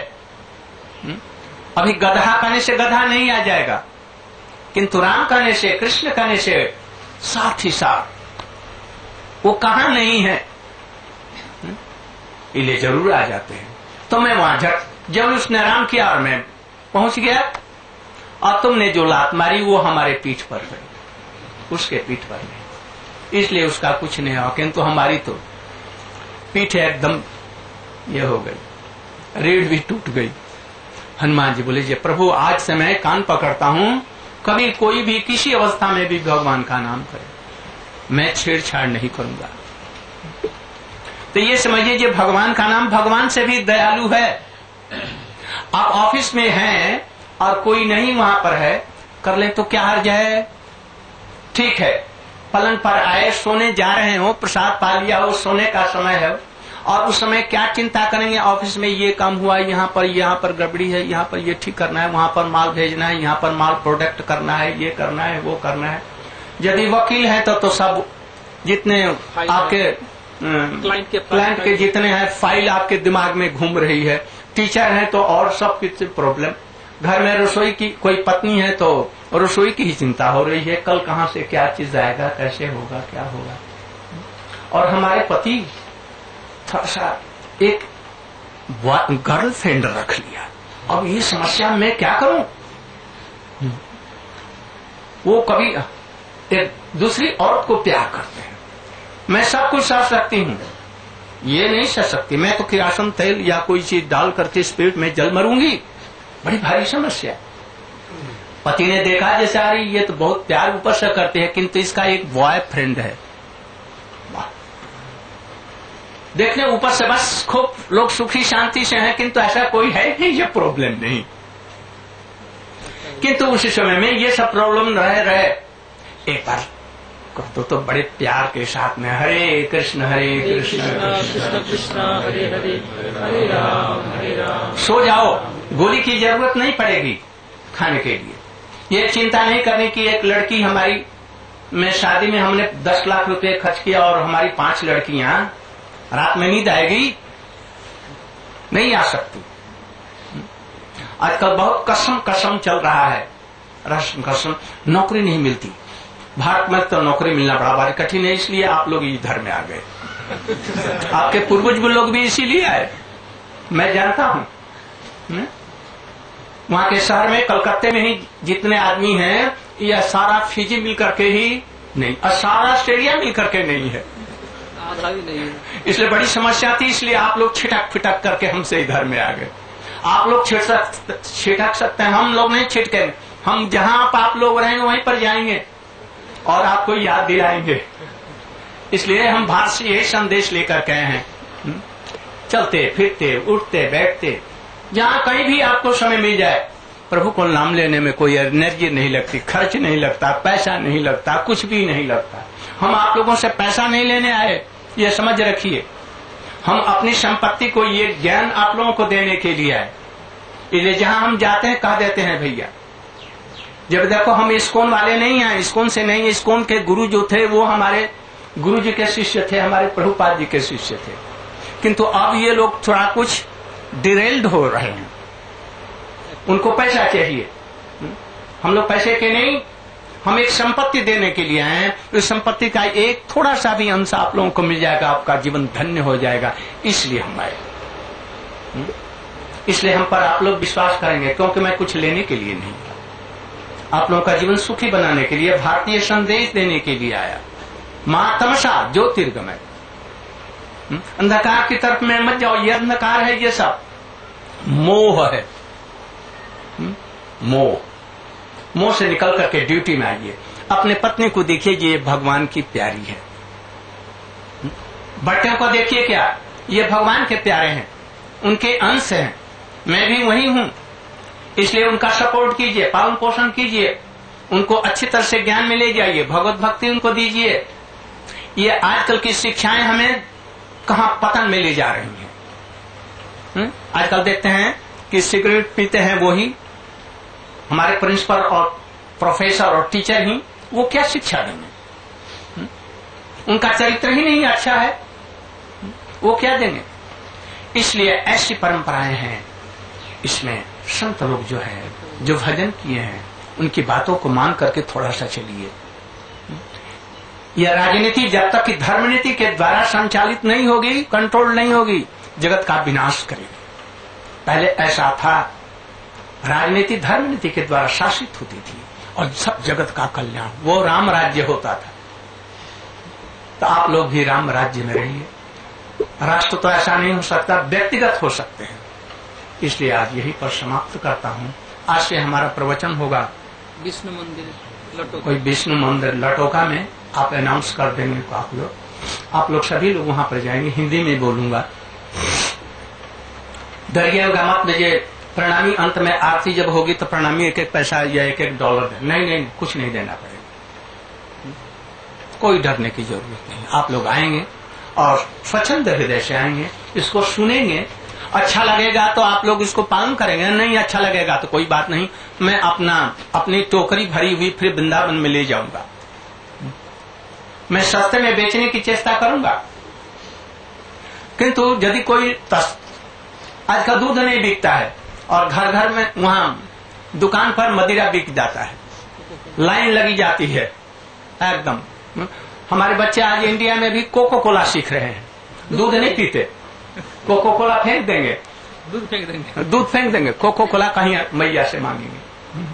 अभी गधा कहने से गधा नहीं आ जाएगा, किंतु राम कहने से कृष्ण कहने से साथ ही साथ वो कहां नहीं है, इसलिए जरूर आ जाते हैं। तो मैं वहां जब उसने राम किया और मैं पहुंच गया और तुमने जो लात मारी वो हमारे पीठ पर गई, उसके पीठ पर नहीं, इसलिए उसका कुछ नहीं हुआ। किंतु हमारी तो पीठ एकदम ये हो गई, रीढ़ भी टूट गई। हनुमान जी बोले जी प्रभु आज से मैं कान पकड़ता हूं, कभी कोई भी किसी अवस्था में भी भगवान का नाम करे, मैं छेड़छाड़ नहीं करूंगा। तो ये समझिए जी भगवान का नाम भगवान से भी दयालु है। आप ऑफिस में हैं और कोई नहीं वहां पर है, कर ले तो क्या हर्ज है? ठीक है, पलंग पर आए, सोने जा रहे हो, प्रसाद पा लिया हो, सोने का समय है और उस समय क्या चिंता करेंगे? ऑफिस में ये काम हुआ, यहाँ पर गड़बड़ी है, यहाँ पर ये ठीक करना है, वहां पर माल भेजना है, यहाँ पर माल प्रोडक्ट करना है, ये करना है, वो करना है। यदि वकील है तो सब जितने आपके क्लाइंट के जितने हैं फाइल आपके दिमाग में घूम रही है। टीचर है तो और सब कुछ प्रॉब्लम। घर में रसोई की कोई पत्नी है तो रसोई की ही चिंता हो रही है, कल कहाँ से क्या चीज आएगा, कैसे होगा, क्या होगा। और हमारे पति थोड़ा सा एक गर्लफ्रेंड रख लिया, अब ये समस्या मैं क्या करूं? वो कभी एक दूसरी औरत को प्यार करते हैं। मैं सब कुछ सह सकती हूँ, ये नहीं सह सकती। मैं तो किरासन तेल या कोई चीज डाल करके स्पिरिट में जल मरूंगी, बड़ी भारी समस्या। पति ने देखा जैसे आ रही, ये तो बहुत प्यार ऊपर से करते हैं, किंतु इसका एक बॉयफ्रेंड है। देखने ऊपर से बस खूब लोग सुखी शांति से हैं, किंतु ऐसा कोई है नहीं, ये प्रॉब्लम नहीं। किंतु उसी समय में ये सब प्रॉब्लम रहे एक बार तो बड़े प्यार के साथ में हरे कृष्ण कृष्ण कृष्ण हरे हरे हरे राम सो जाओ, गोली की जरूरत नहीं पड़ेगी खाने के लिए। ये चिंता नहीं करनी कि एक लड़की हमारी में शादी में हमने 10 लाख रुपए खर्च किया और हमारी 5 लड़कियां, रात में नींद आएगी? नहीं आ सकती। आजकल बहुत कसम चल रहा है, कसम नौकरी नहीं मिलती। भारत में तो नौकरी मिलना बड़ा भारी कठिन है, इसलिए आप लोग इधर में आ गए। आपके पूर्वज लोग भी इसीलिए आए, मैं जानता हूं। वहां के शहर में, कलकत्ते में ही जितने आदमी हैं, यह सारा फिजी मिल करके ही नहीं, और सारा ऑस्ट्रेलिया मिल करके नहीं है, आधा भी नहीं है। इसलिए बड़ी समस्या थी, इसलिए आप लोग छिटक फिटक करके हमसे इधर में आ गए। आप लोग छिटक सकते हैं, हम लोग नहीं छिटके। हम जहां आप लोग रहेंगे वहीं पर जाएंगे और आपको याद दिलाएंगे। इसलिए हम भारत से यही संदेश लेकर गए हैं। चलते फिरते उठते बैठते जहां कहीं भी आपको समय मिल जाए, प्रभु को नाम लेने में कोई एनर्जी नहीं लगती, खर्च नहीं लगता, पैसा नहीं लगता, कुछ भी नहीं लगता। हम आप लोगों से पैसा नहीं लेने आए, ये समझ रखिए। हम अपनी संपत्ति को, ये ज्ञान आप लोगों को देने के लिए आए। इसलिए जहां हम जाते हैं कह देते हैं भैया, जब देखो हम इस्कॉन वाले नहीं हैं, इस्कॉन से नहीं, इस्कॉन के गुरु जो थे वो हमारे गुरु जी के शिष्य थे, हमारे प्रभुपाद जी के शिष्य थे। किंतु अब ये लोग थोड़ा कुछ डिरेल्ड हो रहे हैं, उनको पैसा चाहिए। हम लोग पैसे के नहीं, हम एक संपत्ति देने के लिए आए हैं। उस संपत्ति का एक थोड़ा सा भी अंश आप लोगों को मिल जाएगा, आपका जीवन धन्य हो जाएगा, इसलिए हम आए। इसलिए हम पर आप लोग विश्वास करेंगे, क्योंकि मैं कुछ लेने के लिए नहीं, आप लोगों का जीवन सुखी बनाने के लिए, भारतीय संदेश देने के लिए आया। मां तमसा ज्योतिर्गमय, अंधकार की तरफ में मत जाओ, ये अंधकार है, ये सब मोह है। मोह से निकल करके ड्यूटी में आइए। अपने पत्नी को देखिए, ये भगवान की प्यारी है। बच्चों को देखिए, क्या ये भगवान के प्यारे हैं, उनके अंश हैं, मैं भी वही हूं। इसलिए उनका सपोर्ट कीजिए, पालन पोषण कीजिए, उनको अच्छी तरह से ज्ञान में ले जाइए, भगवत भक्ति उनको दीजिए। ये आजकल की शिक्षाएं हमें कहां पतन में ले जा रही हैं। आजकल देखते हैं कि सिगरेट पीते हैं वही हमारे प्रिंसिपल और प्रोफेसर और टीचर ही, वो क्या शिक्षा देंगे? उनका चरित्र ही नहीं अच्छा है, वो क्या देंगे? इसलिए ऐसी परंपराएं हैं, इसमें संत लोग जो है, जो भजन किए हैं, उनकी बातों को मान करके थोड़ा सा चलिए। यह राजनीति जब तक कि धर्म नीति के द्वारा संचालित नहीं होगी, कंट्रोल नहीं होगी, जगत का विनाश करेगी। पहले ऐसा था, राजनीति धर्म नीति के द्वारा शासित होती थी और सब जगत का कल्याण, वो राम राज्य होता था। तो आप लोग भी राम राज्य में रहिए। राष्ट्र तो ऐसा नहीं हो सकता, व्यक्तिगत हो सकते हैं। इसलिए आज यही पर समाप्त करता हूँ। आज से हमारा प्रवचन होगा विष्णु मंदिर लटोका, कोई विष्णु मंदिर लटोका में, आप अनाउंस कर देंगे तो आप लोग सभी लोग वहां पर जाएंगे। हिंदी में बोलूंगा। डरिएगा मत, मुझे प्रणामी अंत में आरती जब होगी तो प्रणामी एक एक पैसा या एक एक डॉलर दे, नहीं, कुछ नहीं देना पड़ेगा। कोई डरने की जरूरत नहीं। आप लोग आएंगे और स्वच्छंद हृदय से आएंगे, इसको सुनेंगे। अच्छा लगेगा तो आप लोग इसको पालन करेंगे, नहीं अच्छा लगेगा तो कोई बात नहीं, मैं अपनी टोकरी भरी हुई फिर वृंदावन में ले जाऊंगा। मैं सस्ते में बेचने की चेष्टा करूंगा। किंतु यदि कोई आज का दूध नहीं बिकता है और घर घर में वहां दुकान पर मदिरा बिक जाता है, लाइन लगी जाती है एकदम। हमारे बच्चे आज इंडिया में भी कोको कोला सीख रहे हैं, दूध नहीं पीते, कोको कोला फेंक देंगे, दूध फेंक देंगे, कोको कोला कहीं मैया से मांगेंगे।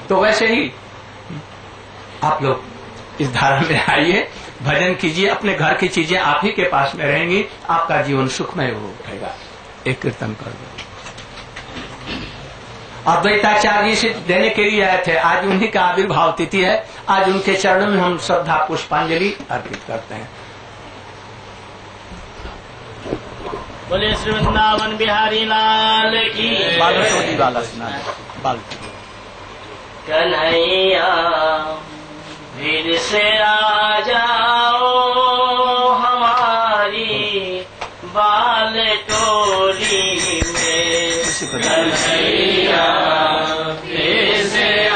तो वैसे ही आप लोग इस धारा में आइए, भजन कीजिए, अपने घर की चीजें आप ही के पास में रहेंगी, आपका जीवन सुखमय हो उठेगा। एक कीर्तन कर दो। अद्वैताचार्य से देने के लिए आए थे, आज उन्हीं का आविर्भाव तिथि है। आज उनके चरणों में हम श्रद्धा पुष्पांजलि अर्पित करते हैं। बोले श्री वृंदावन बिहारी लाल की। कन्हैया फिर से आ जाओ हमारी बाल टोली में, कन्हैया फिर से आ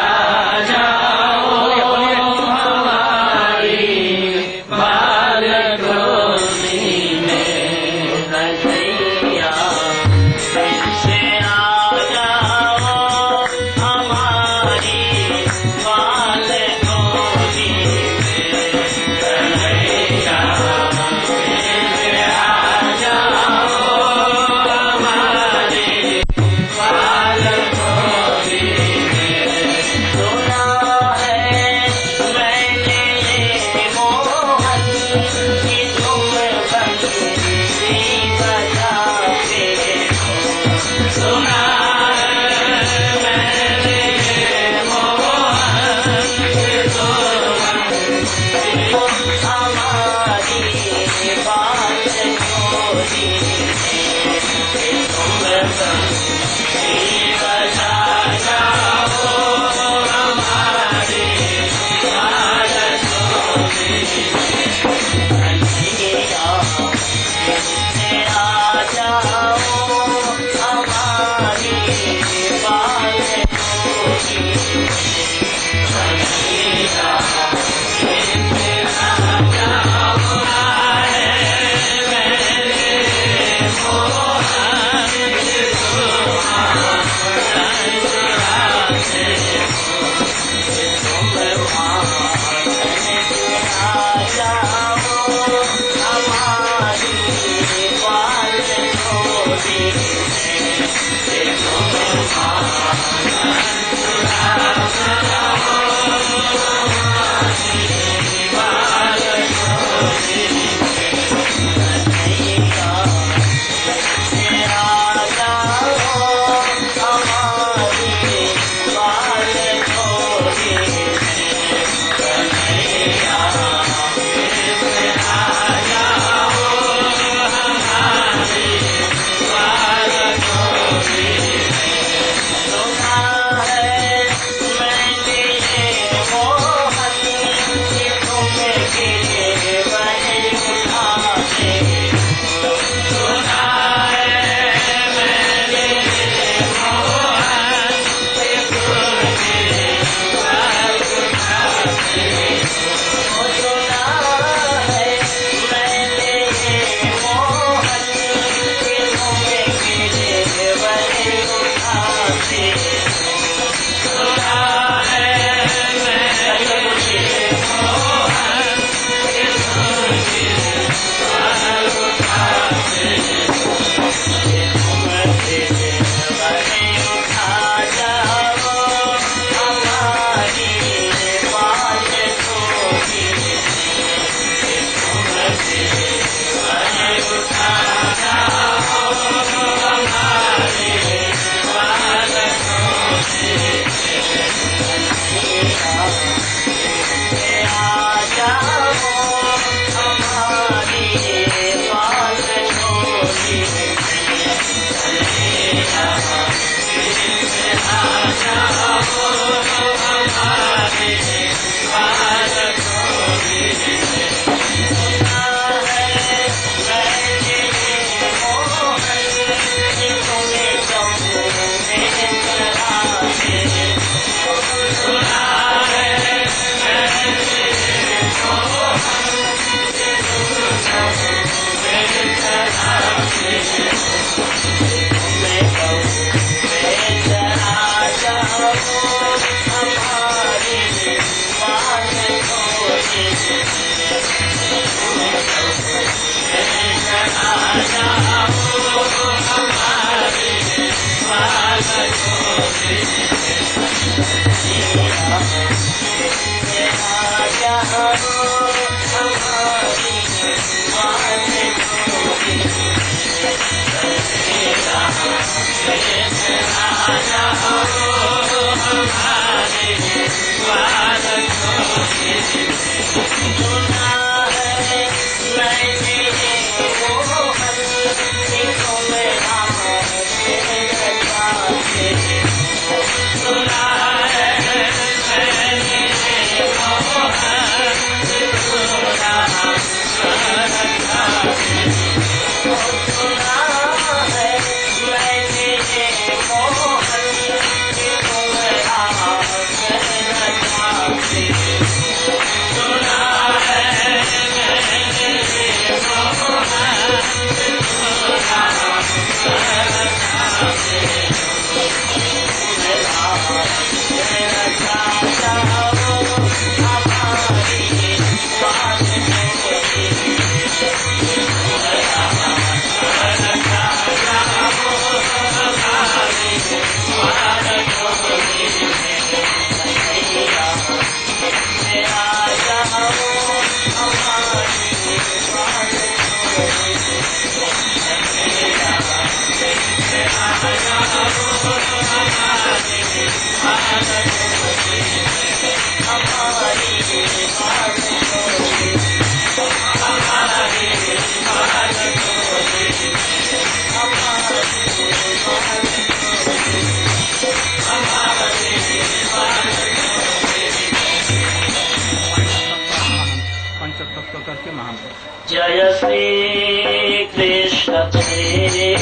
जय श्री कृष्ण चैतन्य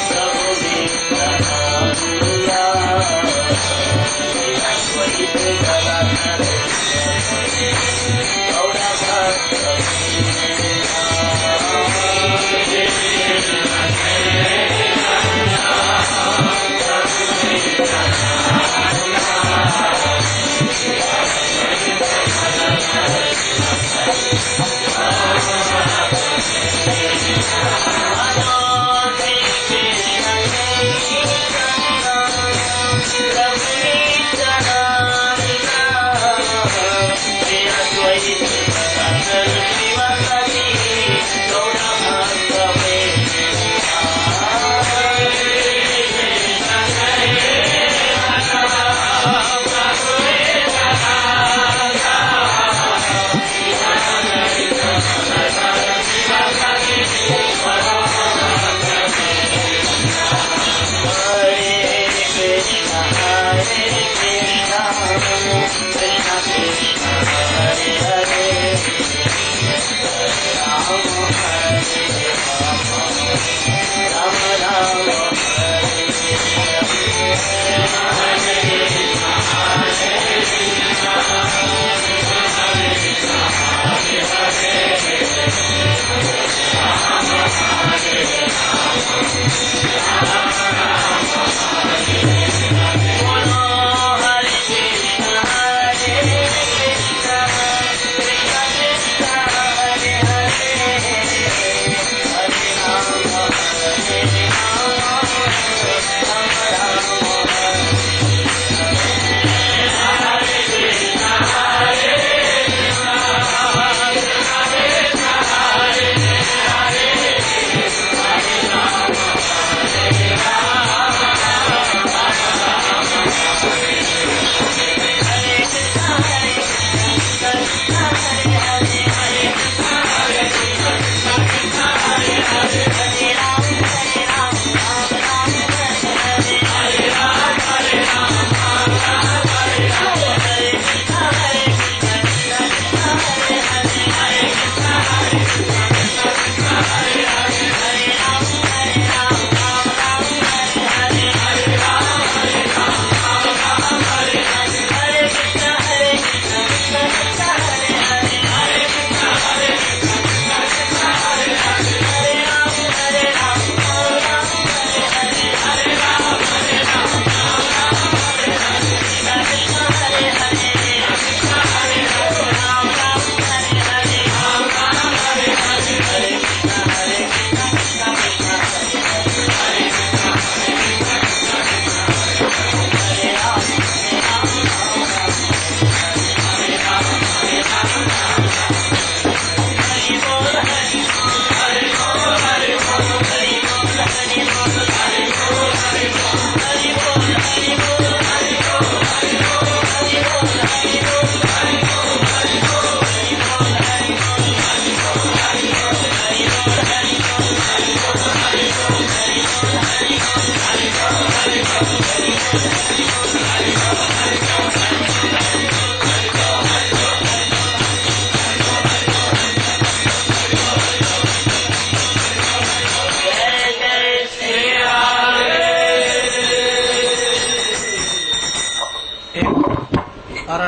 प्रभु नित्यानंद अद्वैत गदाधर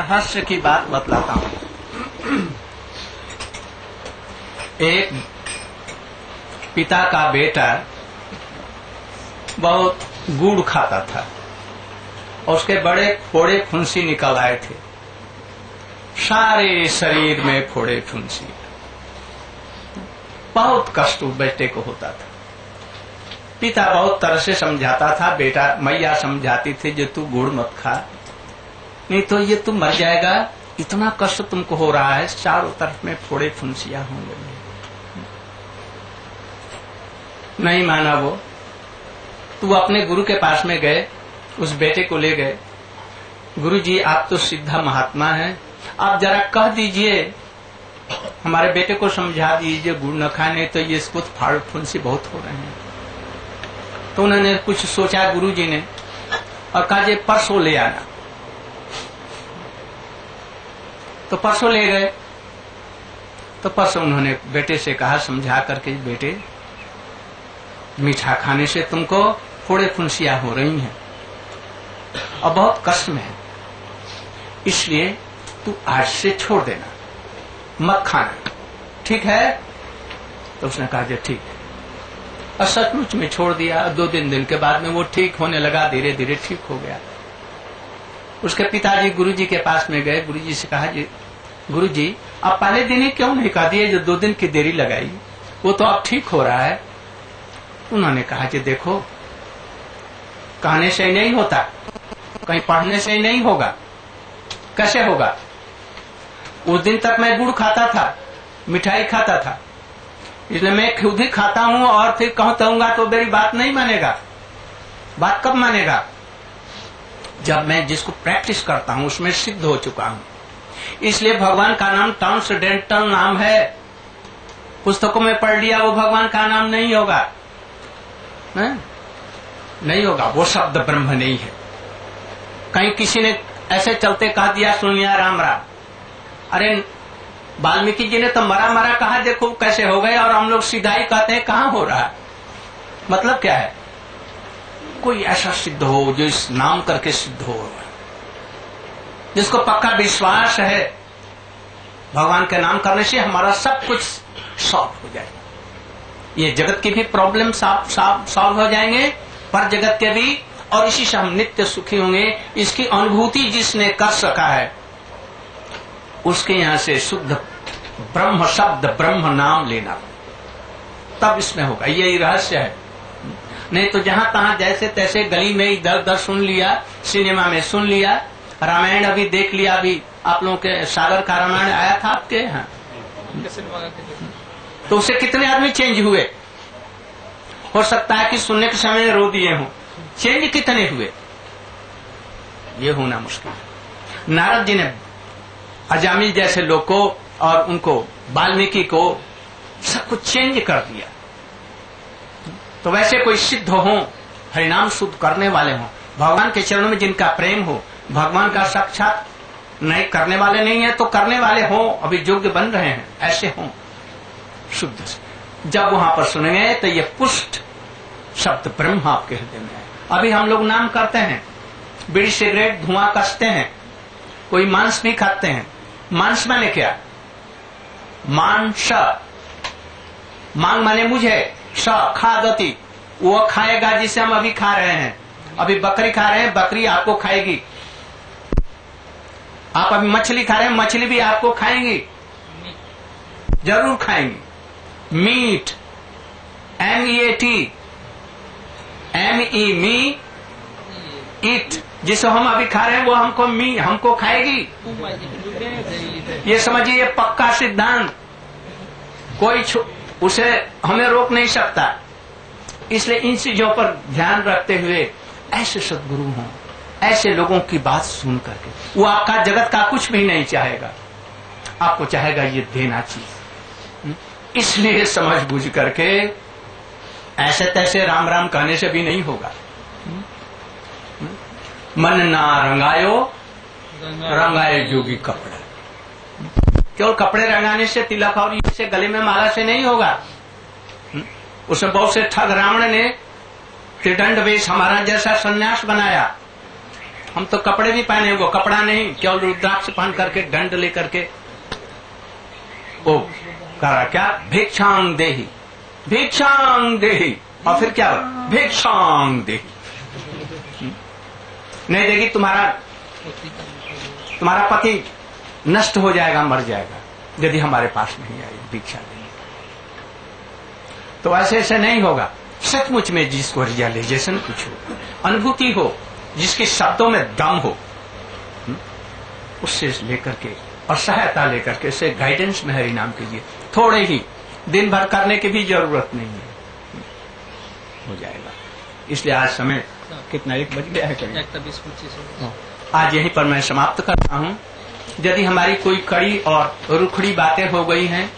रहस्य की बात बतलाता हूं। एक पिता का बेटा बहुत गुड़ खाता था और उसके बड़े फोड़े फुंसी निकल आए थे, सारे शरीर में फोड़े फुंसी। बहुत कष्ट बेटे को होता था। पिता बहुत तरह से समझाता था, बेटा मैया समझाती थी जो तू गुड़ मत खा, नहीं तो ये तू मर जाएगा, इतना कष्ट तुमको हो रहा है, चारों तरफ में फोड़े फुंसियां होंगे। नहीं माना वो। तू अपने गुरु के पास में गए, उस बेटे को ले गए, गुरु जी आप तो सीधा महात्मा हैं, आप जरा कह दीजिए, हमारे बेटे को समझा दीजिए गुड़ न खाने, तो ये इसको फाड़ फुंसी बहुत हो रहे हैं। तो उन्होंने कुछ सोचा गुरु जी ने और कहा, ये परसों ले आना। तो परसों ले गए। तो परसों उन्होंने बेटे से कहा, समझा करके, बेटे मीठा खाने से तुमको फोड़े फुंसियां हो रही हैं और बहुत कष्ट में है, इसलिए तू आज से छोड़ देना, मत खाना, ठीक है? तो उसने कहा जो ठीक है। और सचमुच में छोड़ दिया। 2-3 दिन के बाद में वो ठीक होने लगा, धीरे धीरे ठीक हो गया। उसके पिताजी गुरुजी के पास में गए, गुरुजी से कहा, जी गुरुजी आप पहले दिन ही क्यों नहीं कहा दिए, जो 2 दिन की देरी लगाई, वो तो अब ठीक हो रहा है। उन्होंने कहा कि देखो, कहने से ही नहीं होता, कहीं पढ़ने से ही नहीं होगा, कैसे होगा? उस दिन तक मैं गुड़ खाता था, मिठाई खाता था, इसलिए मैं खुद ही खाता हूं और फिर कहूंगा तो मेरी बात नहीं मानेगा। बात कब मानेगा? जब मैं जिसको प्रैक्टिस करता हूं उसमें सिद्ध हो चुका हूं। इसलिए भगवान का नाम ट्रांसडेंटल नाम है, पुस्तकों में पढ़ लिया वो भगवान का नाम नहीं होगा, नहीं होगा, वो शब्द ब्रह्म नहीं है। कहीं किसी ने ऐसे चलते कह दिया, सुन लिया राम राम, अरे वाल्मीकि जी ने तो मरा मरा कहा, देखो कैसे हो गए, और हम लोग सीधा ही कहते हैं कहां हो रहा है। मतलब क्या है? कोई ऐसा सिद्ध हो जो इस नाम करके सिद्ध हो, जिसको पक्का विश्वास है भगवान के नाम करने से हमारा सब कुछ सॉल्व हो जाए। ये जगत की भी प्रॉब्लम सॉल्व हो जाएंगे, पर जगत के भी, और इसी से हम नित्य सुखी होंगे। इसकी अनुभूति जिसने कर सका है उसके यहाँ से शुद्ध ब्रह्म शब्द, ब्रह्म नाम लेना, तब इसमें होगा। यही रहस्य है। नहीं तो जहां तहां जैसे तैसे गली में इधर उधर सुन लिया, सिनेमा में सुन लिया, रामायण अभी देख लिया, अभी आप लोगों के सागर का रामायण आया था आपके यहाँ, तो उससे कितने आदमी चेंज हुए? हो सकता है कि सुनने के समय रो दिए हों, चेंज कितने हुए ये होना मुश्किल है। नारद जी ने अजामिल जैसे लोग को और उनको वाल्मीकि को सब कुछ चेंज कर दिया। तो वैसे कोई सिद्ध हो, हरिनाम शुद्ध करने वाले हों, भगवान के चरणों में जिनका प्रेम हो, भगवान का साक्षात नहीं करने वाले नहीं है तो करने वाले हों, अभी योग्य बन रहे हैं, ऐसे हों शुद्ध से। जब वहां पर सुनेंगे तो ये पुष्ट शब्द ब्रह्म आपके हृदय में है। अभी हम लोग नाम करते हैं, बीड़ी सिगरेट धुआं कसते हैं, कोई मांस भी खाते हैं। मांस माने क्या? मांस, मांग माने मुझे, स खादती, वो खाएगा जिसे हम अभी खा रहे हैं। अभी बकरी खा रहे हैं, बकरी आपको खाएगी। आप अभी मछली खा रहे हैं, मछली भी आपको खाएंगी, जरूर खाएंगी। मीट, MEAT, MEE, मी, ईट, जिसे हम अभी खा रहे हैं वो हमको खाएगी। ये समझिए, ये पक्का सिद्धांत, कोई उसे हमें रोक नहीं सकता। इसलिए इन चीजों पर ध्यान रखते हुए ऐसे सद्गुरु हों, ऐसे लोगों की बात सुन करके, वो आपका जगत का कुछ भी नहीं चाहेगा, आपको चाहेगा ये देना चाहिए। इसलिए समझ बूझ करके ऐसे तैसे राम राम कहने से भी नहीं होगा। मन ना रंगायो रंगाए जोगी कपड़ा, केवल कपड़े रंगाने से, तिलक और इससे, गले में माला से नहीं होगा। उसमें बहुत से ठग रावण ने त्रिदंड वेश हमारा जैसा सन्यास बनाया हम तो कपड़े भी पहने, वो कपड़ा नहीं, केवल रुद्राक्ष पहन करके दंड लेकर के वो करा क्या, भिक्षांग देही, भिक्षांग देही, और फिर क्या भिक्षांग देही। नहीं देगी तुम्हारा पति नष्ट हो जाएगा, मर जाएगा, यदि हमारे पास नहीं आएगी भिक्षा देने। तो ऐसे ऐसे नहीं होगा। सचमुच में जिसको रियलाइजेशन कुछ हो, अनुभूति हो, जिसके शब्दों में दम हो, उससे लेकर के और सहायता लेकर के उसे गाइडेंस में हरि नाम कीजिए। थोड़े ही दिन भर करने की भी जरूरत नहीं है, हो जाएगा। इसलिए आज समय कितना, 1 बज गया है करीब, 1:20-25। आज यहीं पर मैं समाप्त करता हूँ। यदि हमारी कोई कड़ी और रुखड़ी बातें हो गई हैं,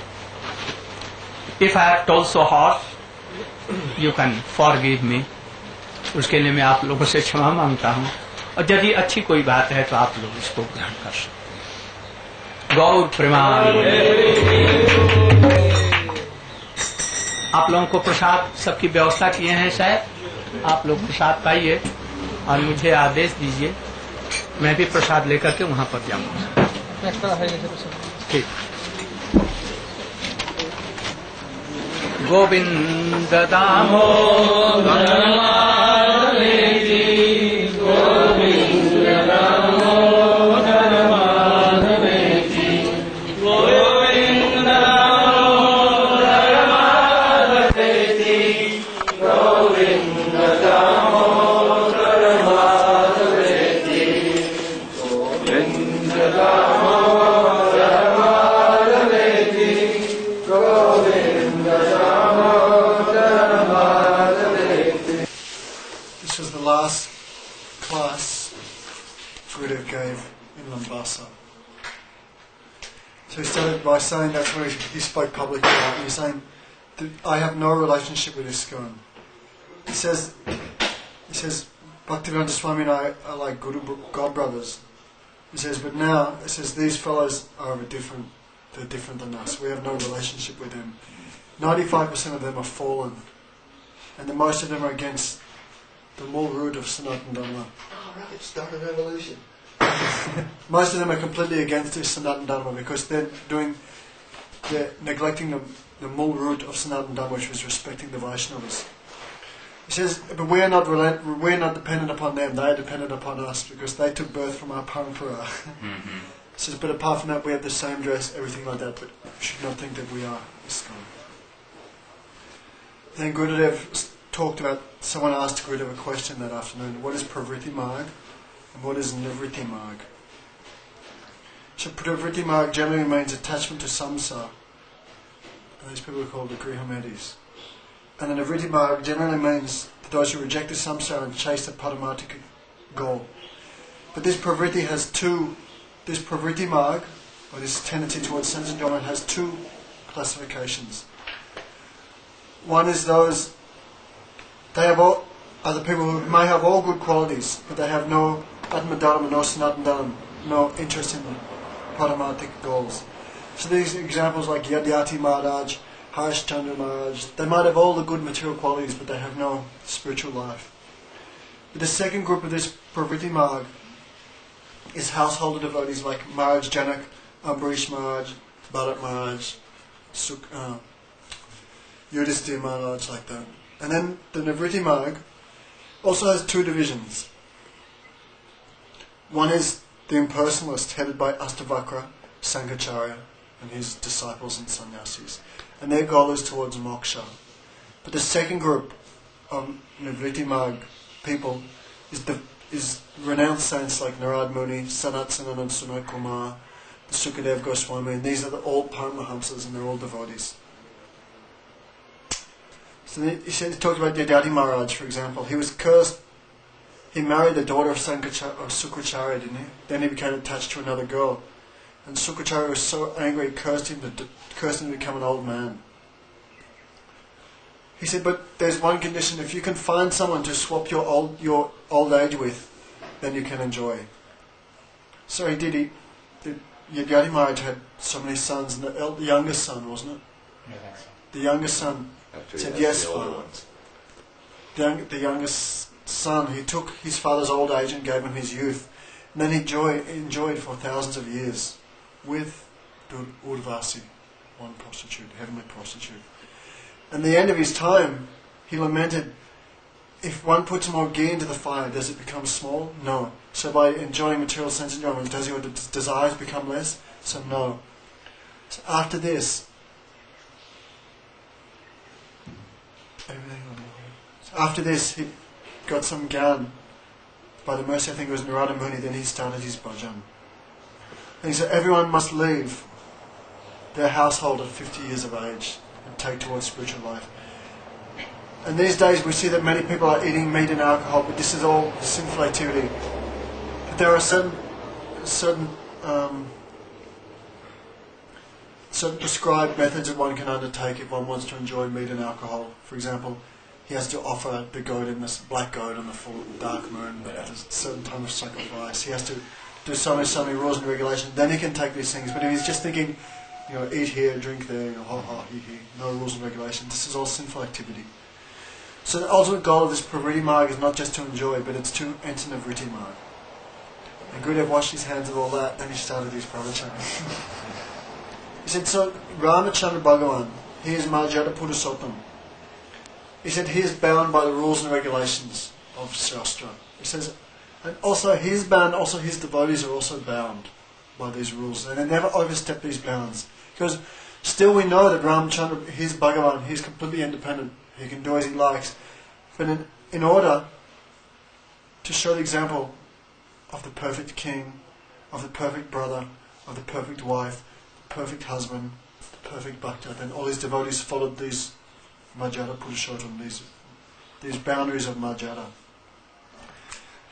if I have told so harsh, you can forgive me. उसके लिए मैं आप लोगों से क्षमा मांगता हूँ, और यदि अच्छी कोई बात है तो आप लोग इसको ग्रहण कर सकते। गौर प्रेमानंद। आप लोगों को प्रसाद सबकी व्यवस्था किए हैं, शायद आप लोग प्रसाद पाइए और मुझे आदेश दीजिए, मैं भी प्रसाद लेकर के वहां पर जाऊंगा। ठीक। Govind Damodar So he started by saying, that's where he spoke publicly about, he was saying that I have no relationship with ISKCON. He says, Bhaktivedanta Swami and I are like God brothers. He says, but now, he says, these fellows are they're different than us. We have no relationship with them. 95% of them are fallen, and most of them are against the moral root of Sanatana Dharma. Oh, right, start a revolution. Most of them are completely against this Sanatana Dharma because they're neglecting the mul root of Sanatana Dharma, which was respecting the Vaishnavas. He says, but we're not dependent upon them, they are dependent upon us because they took birth from our parampara. He says, but apart from that, we have the same dress, everything like that, but you should not think that we are ISKCON. Then Gurudev talked about, someone asked Gurudev a question that afternoon, what is Pravritti Marg and what is Nivritti Marg? So Pravritti Marg generally means attachment to samsara. And these people are called the Grihamedis. And the Nivritti Marg generally means those who reject the samsara and chase the paramarthika goal. But this Pravritti this Pravritti Marg, or this tendency towards sense enjoyment, has 2 classifications. One is those, are the people who may have all good qualities, but they have no Atma Dharma, no Sanatana Dharma, no interest in the paramarthik goals. So these examples like Yadyati Maharaj, Harishchandra Maharaj, they might have all the good material qualities, but they have no spiritual life. But the second group of this Pravritti Marg is householder devotees like Maharaj Janak, Ambarish Maharaj, Bharat Maharaj, Yudhisthira Maharaj, like that. And then the Nivritti Marg also has 2 divisions. One is the impersonalist headed by Astavakra, Sankacharya and his disciples and sannyasis. And their goal is towards moksha. But the second group of Nivritti Marg people is renowned saints like Narad Muni, Sanat Sananand Sunat Kumar, Sukadev Goswami, and these are all Paramahamsas and they're all devotees. So he talked about Yadyati Maharaj, for example. He was cursed. He married the daughter of Sukracharya, didn't he? Then he became attached to another girl. And Sukracharya was so angry, he cursed him to become an old man. He said, but there's one condition, if you can find someone to swap your old age with, then you can enjoy. So he did. Yadyati Maharaj had so many sons, and the youngest son, wasn't it? Yeah, I think so. The youngest son said yes, Father. The youngest son. He took his father's old age and gave him his youth. And then he enjoyed for thousands of years with Urvasi, one prostitute, heavenly prostitute. And the end of his time, he lamented, if one puts more ghee into the fire, does it become small? No. So by enjoying material sense enjoyment, does your desires become less? So no. So after this, he got some gyan. By the mercy, I think it was Narada Muni, then he started his bhajan. And he said everyone must leave their household at 50 years of age and take towards spiritual life. And these days we see that many people are eating meat and alcohol, but this is all sinful activity. But there are certain prescribed methods that one can undertake if one wants to enjoy meat and alcohol. For example, he has to offer the goat in this black goat on the full dark moon at a certain time of sacrifice. He has to do so many rules and regulations. Then he can take these things. But if he's just thinking, eat here, drink there, eat here, no rules and regulations, this is all sinful activity. So the ultimate goal of this Pravritti Marg is not just to enjoy, but it's to enter Nivritti Marg. And Gurudev washed his hands of all that, then he started his pravachan. He said, so Ramachandra Bhagavan, he is Marjada Purushottam. He said he is bound by the rules and regulations of Shastra. He says, and also he is bound, also his devotees are also bound by these rules. And they never overstep these bounds. Because still we know that Ramachandra, he is Bhagavan, he is completely independent. He can do as he likes. But in order to show the example of the perfect king, of the perfect brother, of the perfect wife, the perfect husband, the perfect bhakta, then all his devotees followed these Marjada Purushottam, these boundaries of Marjada.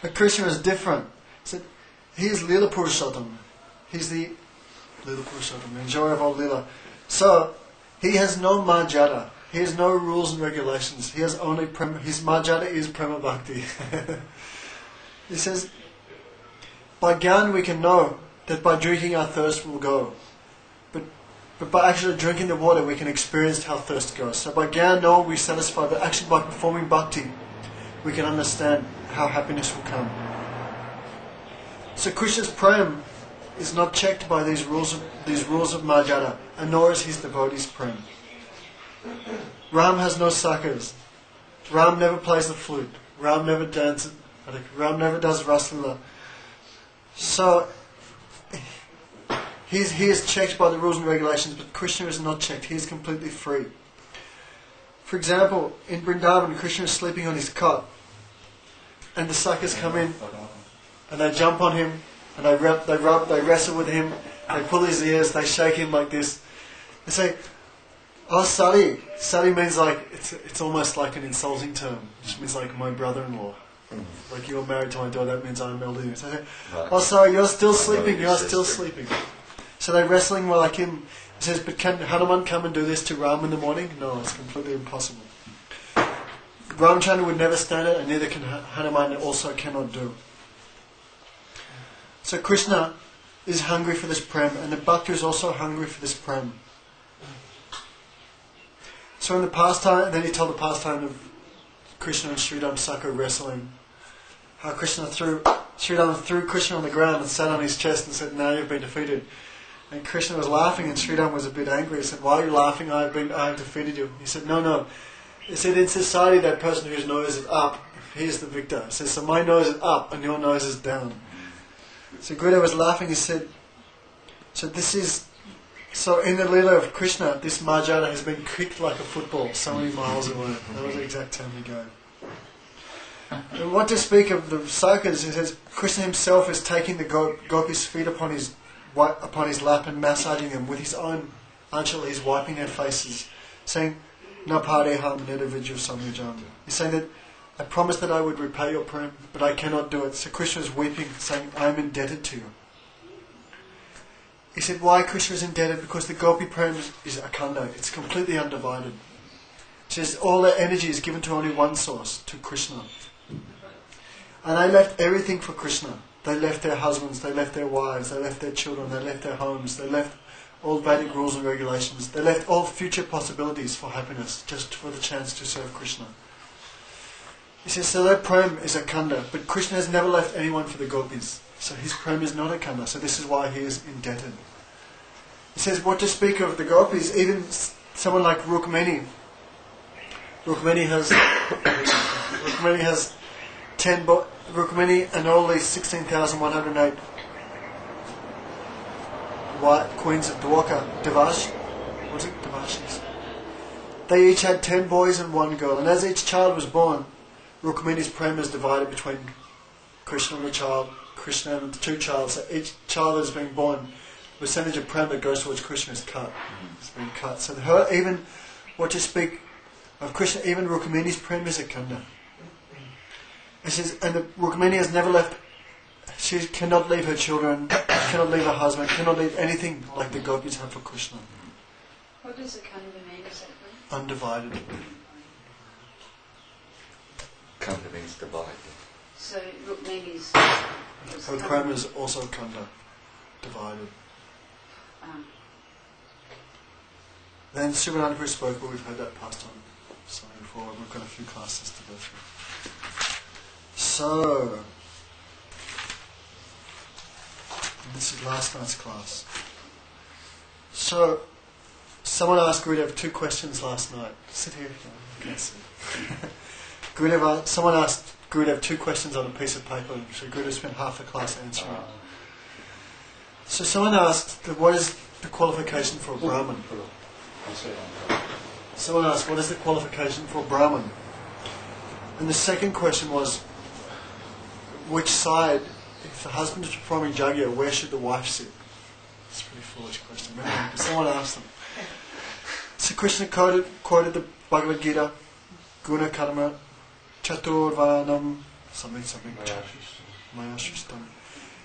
But Krishna is different. He said, he is Lila Purushottam. He's the Lila Purushottam, the enjoyer of all Lila. So, he has no Marjada. He has no rules and regulations. He has only his Marjada is Prema Bhakti. He says, by Gyan we can know that by drinking our thirst will go. But by actually drinking the water we can experience how thirst goes. So by Gyan no we satisfy, but actually by performing Bhakti we can understand how happiness will come. So Krishna's Prem is not checked by these rules of Marjada, and nor is his devotees' Prem. Ram has no sakas. Ram never plays the flute. Ram never dances. Ram never does Raslila. So he is checked by the rules and regulations, but Krishna is not checked. He is completely free. For example, in Vrindavan, Krishna is sleeping on his cot, and the sakas come in, and they jump on him, and they wrestle with him, they pull his ears, they shake him like this. They say, "Oh, Sari." Sari means like it's almost like an insulting term, which means like my brother-in-law. Like you're married to my daughter, that means I'm elderly. So they say, "Oh, sorry, you're still sleeping. You're still sleeping." So they're wrestling like him. He says, "But can Hanuman come and do this to Ram in the morning?" No, it's completely impossible. Ramchandra would never stand it, and neither can Hanuman. Also cannot do. So Krishna is hungry for this prem, and the Bhakta is also hungry for this prem. So in the pastime, then he told the pastime of Krishna and Sridham Saka wrestling. How Sridham threw Krishna on the ground and sat on his chest and said, "Now you've been defeated." And Krishna was laughing, and Sridham was a bit angry. He said, "Why are you laughing? I have defeated you." He said, "No." He said, "In society, that person whose nose is up, he is the victor." He says, "So my nose is up and your nose is down." So Gurudev was laughing. He said, So in the Leela of Krishna, this Marjada has been kicked like a football so many miles away. That was the exact term he gave. And what to speak of the Sakas, he says, Krishna himself is taking the gopis' feet upon his lap and massaging them with his own anchal. He's wiping their faces, saying, "Napadeham nidaviju samyajam." He's saying that, "I promised that I would repay your prem, but I cannot do it." So Krishna is weeping, saying, "I am indebted to you." He said, why Krishna is indebted? Because the Gopi Prem is Akhanda. It's completely undivided. It says all their energy is given to only one source, to Krishna. And they left everything for Krishna. They left their husbands, they left their wives, they left their children, they left their homes, they left all Vedic rules and regulations. They left all future possibilities for happiness just for the chance to serve Krishna. He says, so that prem is a kanda, but Krishna has never left anyone for the gopis. So his prem is not a kanda, so this is why he is indebted. He says, what to speak of the gopis, even someone like Rukmini. Rukmini has 10 Rukmini and all these 16,108 white queens of Dwarka, Devashis. They each had 10 boys and 1 girl, and as each child was born, Rukmini's prem is divided between Krishna and the child, Krishna and the 2 children. So each child that is being born, the percentage of prem that goes towards Krishna is cut. It's been cut. So even what to speak of Krishna, even Rukmini's prem is a kanda. It says, and Rukmini has never left. She cannot leave her children, cannot leave her husband, cannot leave anything like the gopis have for Krishna. What does a kanda mean exactly? Undivided. Kanda means divided. So Rukmini's... Her prem is also kanda, divided. Then Sivananda spoke, but we've heard that passed on something before, and we've got a few classes to go through. So, this is last night's class. So, someone asked Gurudev 2 questions last night. Sit here if you can't sit. Someone asked Gurudev 2 questions on a piece of paper, so Gurudev spent half the class answering it. So someone asked, what is the qualification for a Brahmin? Someone asked, what is the qualification for a Brahmin? And the second question was, which side, if the husband is performing jagya, where should the wife sit? It's a pretty foolish question. But someone asked them. So Krishna quoted the Bhagavad Gita, Guna Karma, Chaturvanam, something, Mayashristam.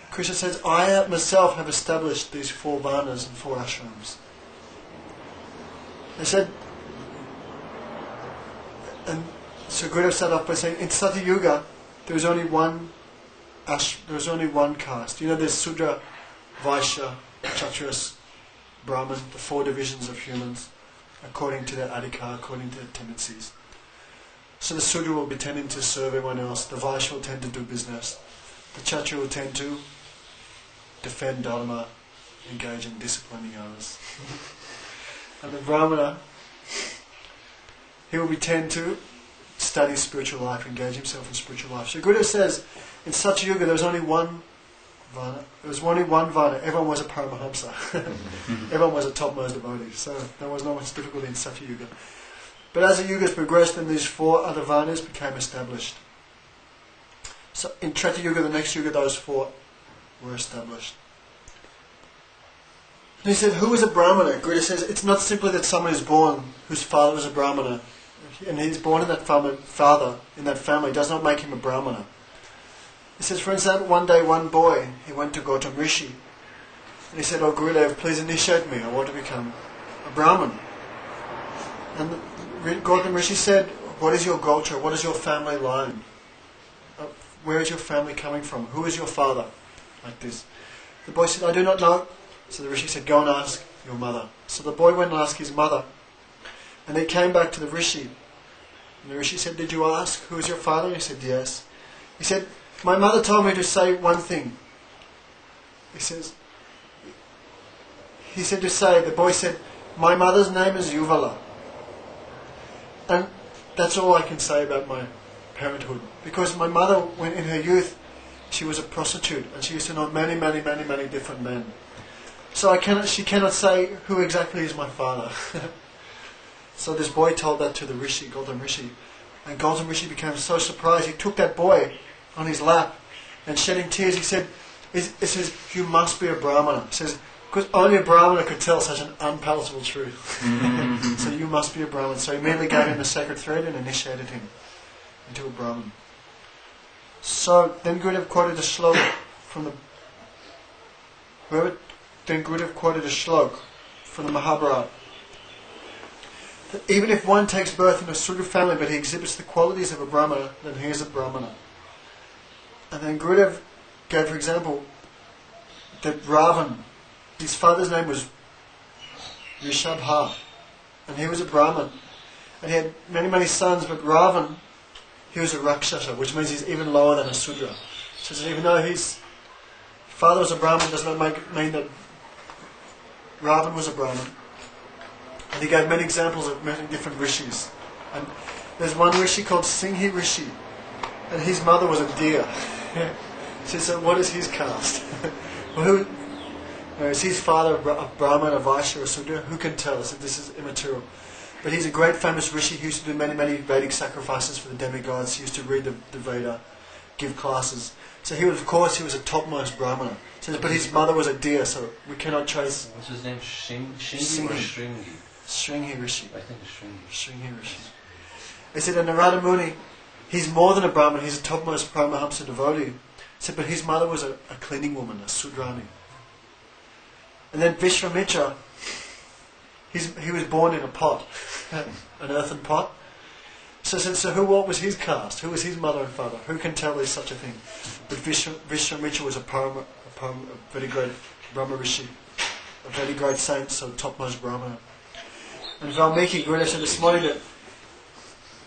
Krishna says, I myself have established these 4 varnas and 4 ashrams. They said, and so Gurudev started off by saying, in Satya Yuga, there was only one caste. You know, there's Sudra, Vaishya, Kshatriyas, Brahman, the 4 divisions of humans, according to their adhikar, according to their tendencies. So the Sudra will be tending to serve everyone else, the Vaishya will tend to do business, the Kshatriya will tend to defend Dharma, engage in disciplining others. And the Brahmana, he will be tend to study spiritual life, engage himself in spiritual life. So Gurudev says, in Satya Yuga there was only one Varna. There was only one Varna. Everyone was a Paramahamsa. Everyone was a topmost devotee. So there was not much difficulty in Satya Yuga. But as the Yugas progressed, then these 4 other Varnas became established. So in Treta Yuga, the next Yuga, those 4 were established. And he said, who is a Brahmana? Gurudev says, it's not simply that someone is born whose father is a Brahmana, and he's born in that father, in that family, does not make him a Brahmana. He says, for instance, one day one boy, he went to Gautam Rishi, and he said, oh Gurudev, please initiate me, I want to become a Brahmin. And Gautam Rishi said, what is your Gotra, what is your family line? Where is your family coming from? Who is your father? Like this. The boy said, I do not know. So the Rishi said, go and ask your mother. So the boy went and asked his mother. And he came back to the Rishi. And the Rishi said, did you ask who is your father? And he said, yes. He said, my mother told me to say one thing. The boy said, my mother's name is Yuvala. And that's all I can say about my parenthood. Because my mother, when in her youth, she was a prostitute and she used to know many different men. So she cannot say who exactly is my father. So this boy told that to the Rishi, Gautam Rishi. And Gautam Rishi became so surprised. He took that boy on his lap and shedding tears, he said, you must be a Brahmana. He says, because only a Brahmana could tell such an unpalatable truth. So you must be a Brahman. So he immediately gave him the sacred thread and initiated him into a Brahman. So then Gurudev quoted a shlok from the Mahabharata. That even if one takes birth in a Sudra family but he exhibits the qualities of a Brahmana, then he is a Brahmana. And then Gurudev gave, for example, that Ravan, his father's name was Rishabha, and he was a Brahman. And he had many sons, but Ravan, he was a Rakshasa, which means he's even lower than a Sudra. So even though his father was a Brahmin, does not mean that Ravan was a Brahmin. And he gave many examples of many different rishis. And there's one rishi called Singhi Rishi, and his mother was a deer. She said, what is his caste? Well, is his father a Brahmin, a Vaishya, or a Sudra? Who can tell? So this is immaterial. But he's a great famous rishi. He used to do many, many Vedic sacrifices for the demigods. He used to read the Veda, give classes. So he was, of course, he was a topmost Brahmana. So, but his mother was a deer, so we cannot trace. What's his name? Shingi or Shringi? Shringi Rishi. I think it's Shringi. Shringi Rishi. He said, and Narada Muni, he's more than a Brahmin, he's a topmost Paramahamsa devotee. He said, but his mother was a cleaning woman, a Sudrani. And then Vishwamitra, he was born in a pot, an earthen pot. So what was his caste? Who was his mother and father? Who can tell there's such a thing? But Vishwamitra was a very great Brahma Rishi, a very great saint, so topmost Brahmana. And Valmiki Gurudev said this morning that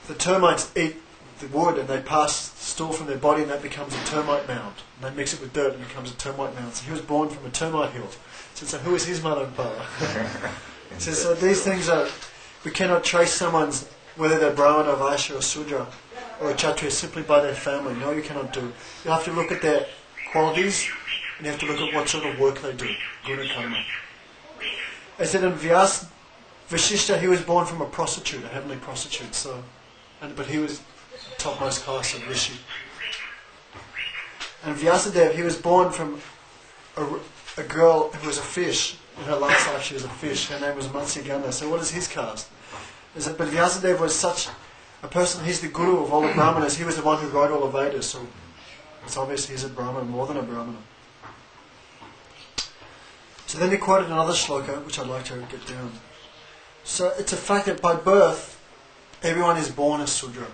the termites eat the wood and they pass stool from their body and that becomes a termite mound. And they mix it with dirt and it becomes a termite mound. So he was born from a termite hill. So who is his mother and father? So these things are, we cannot trace someone's, whether they're Brahmana, or Vaishya, or Sudra, or a Kshatriya, simply by their family. No, you cannot do. You have to look at their qualities and you have to look at what sort of work they do. Guna karma. I said in Vashishta, he was born from a prostitute, a heavenly prostitute. But he was topmost caste of Rishi. And Vyasadeva, he was born from a girl who was a fish. In her last life she was a fish. Her name was Matsyagandha. So what is his caste? But Vyasadeva was such a person, he's the guru of all the Brahmanas. He was the one who wrote all the Vedas. So it's obvious he's a Brahmana, more than a Brahmana. So then he quoted another shloka, which I'd like to get down. So it's a fact that by birth, everyone is born as Sudra.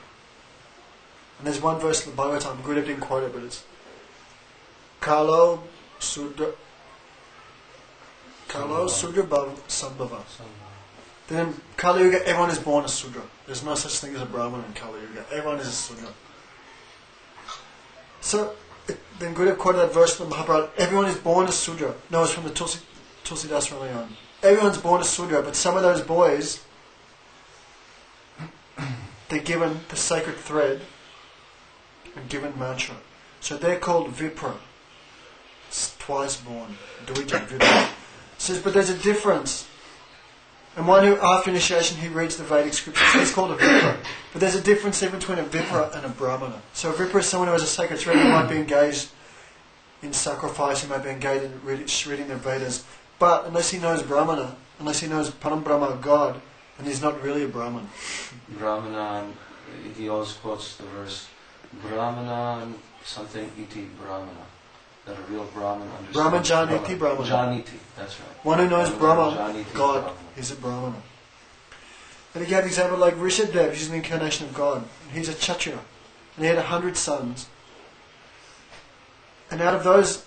And there's one verse in the Bhagavatam, Gurudev didn't quote it, but it's Kalo Sudra Sambhava. Then in Kali Yuga, everyone is born as Sudra. There's no such thing as a Brahman in Kali Yuga. Everyone is a Sudra. So then Gurudev quoted that verse from the Mahabharata, everyone is born as Sudra. No, it's from the Tulsidas Ramayan. Everyone's born as Sudra, but some of those boys, they're given the sacred thread and given mantra. So they're called Vipra. It's twice born. Dvija Vipra. Says, but there's a difference. And one who, after initiation, he reads the Vedic scriptures. So he's called a Vipra. But there's a difference even between a Vipra and a Brahmana. So a Vipra is someone who has a sacred thread, who might be engaged in sacrifice, he might be engaged in reading the Vedas. But unless he knows Brahmana, unless he knows Param Brahma, God, then he's not really a Brahman. Brahmana, he always quotes the verse, Brahmana something iti Brahmana. That a real Brahman understands. Brahman Janiti Brahmana. Janiti, that's right. One who knows Brahma, Janiti God, Brahmana. is a Brahmana. And he gave an example like Rishabdev, he's an incarnation of God. He's a Kshatriya. And he had 100 sons. And out of those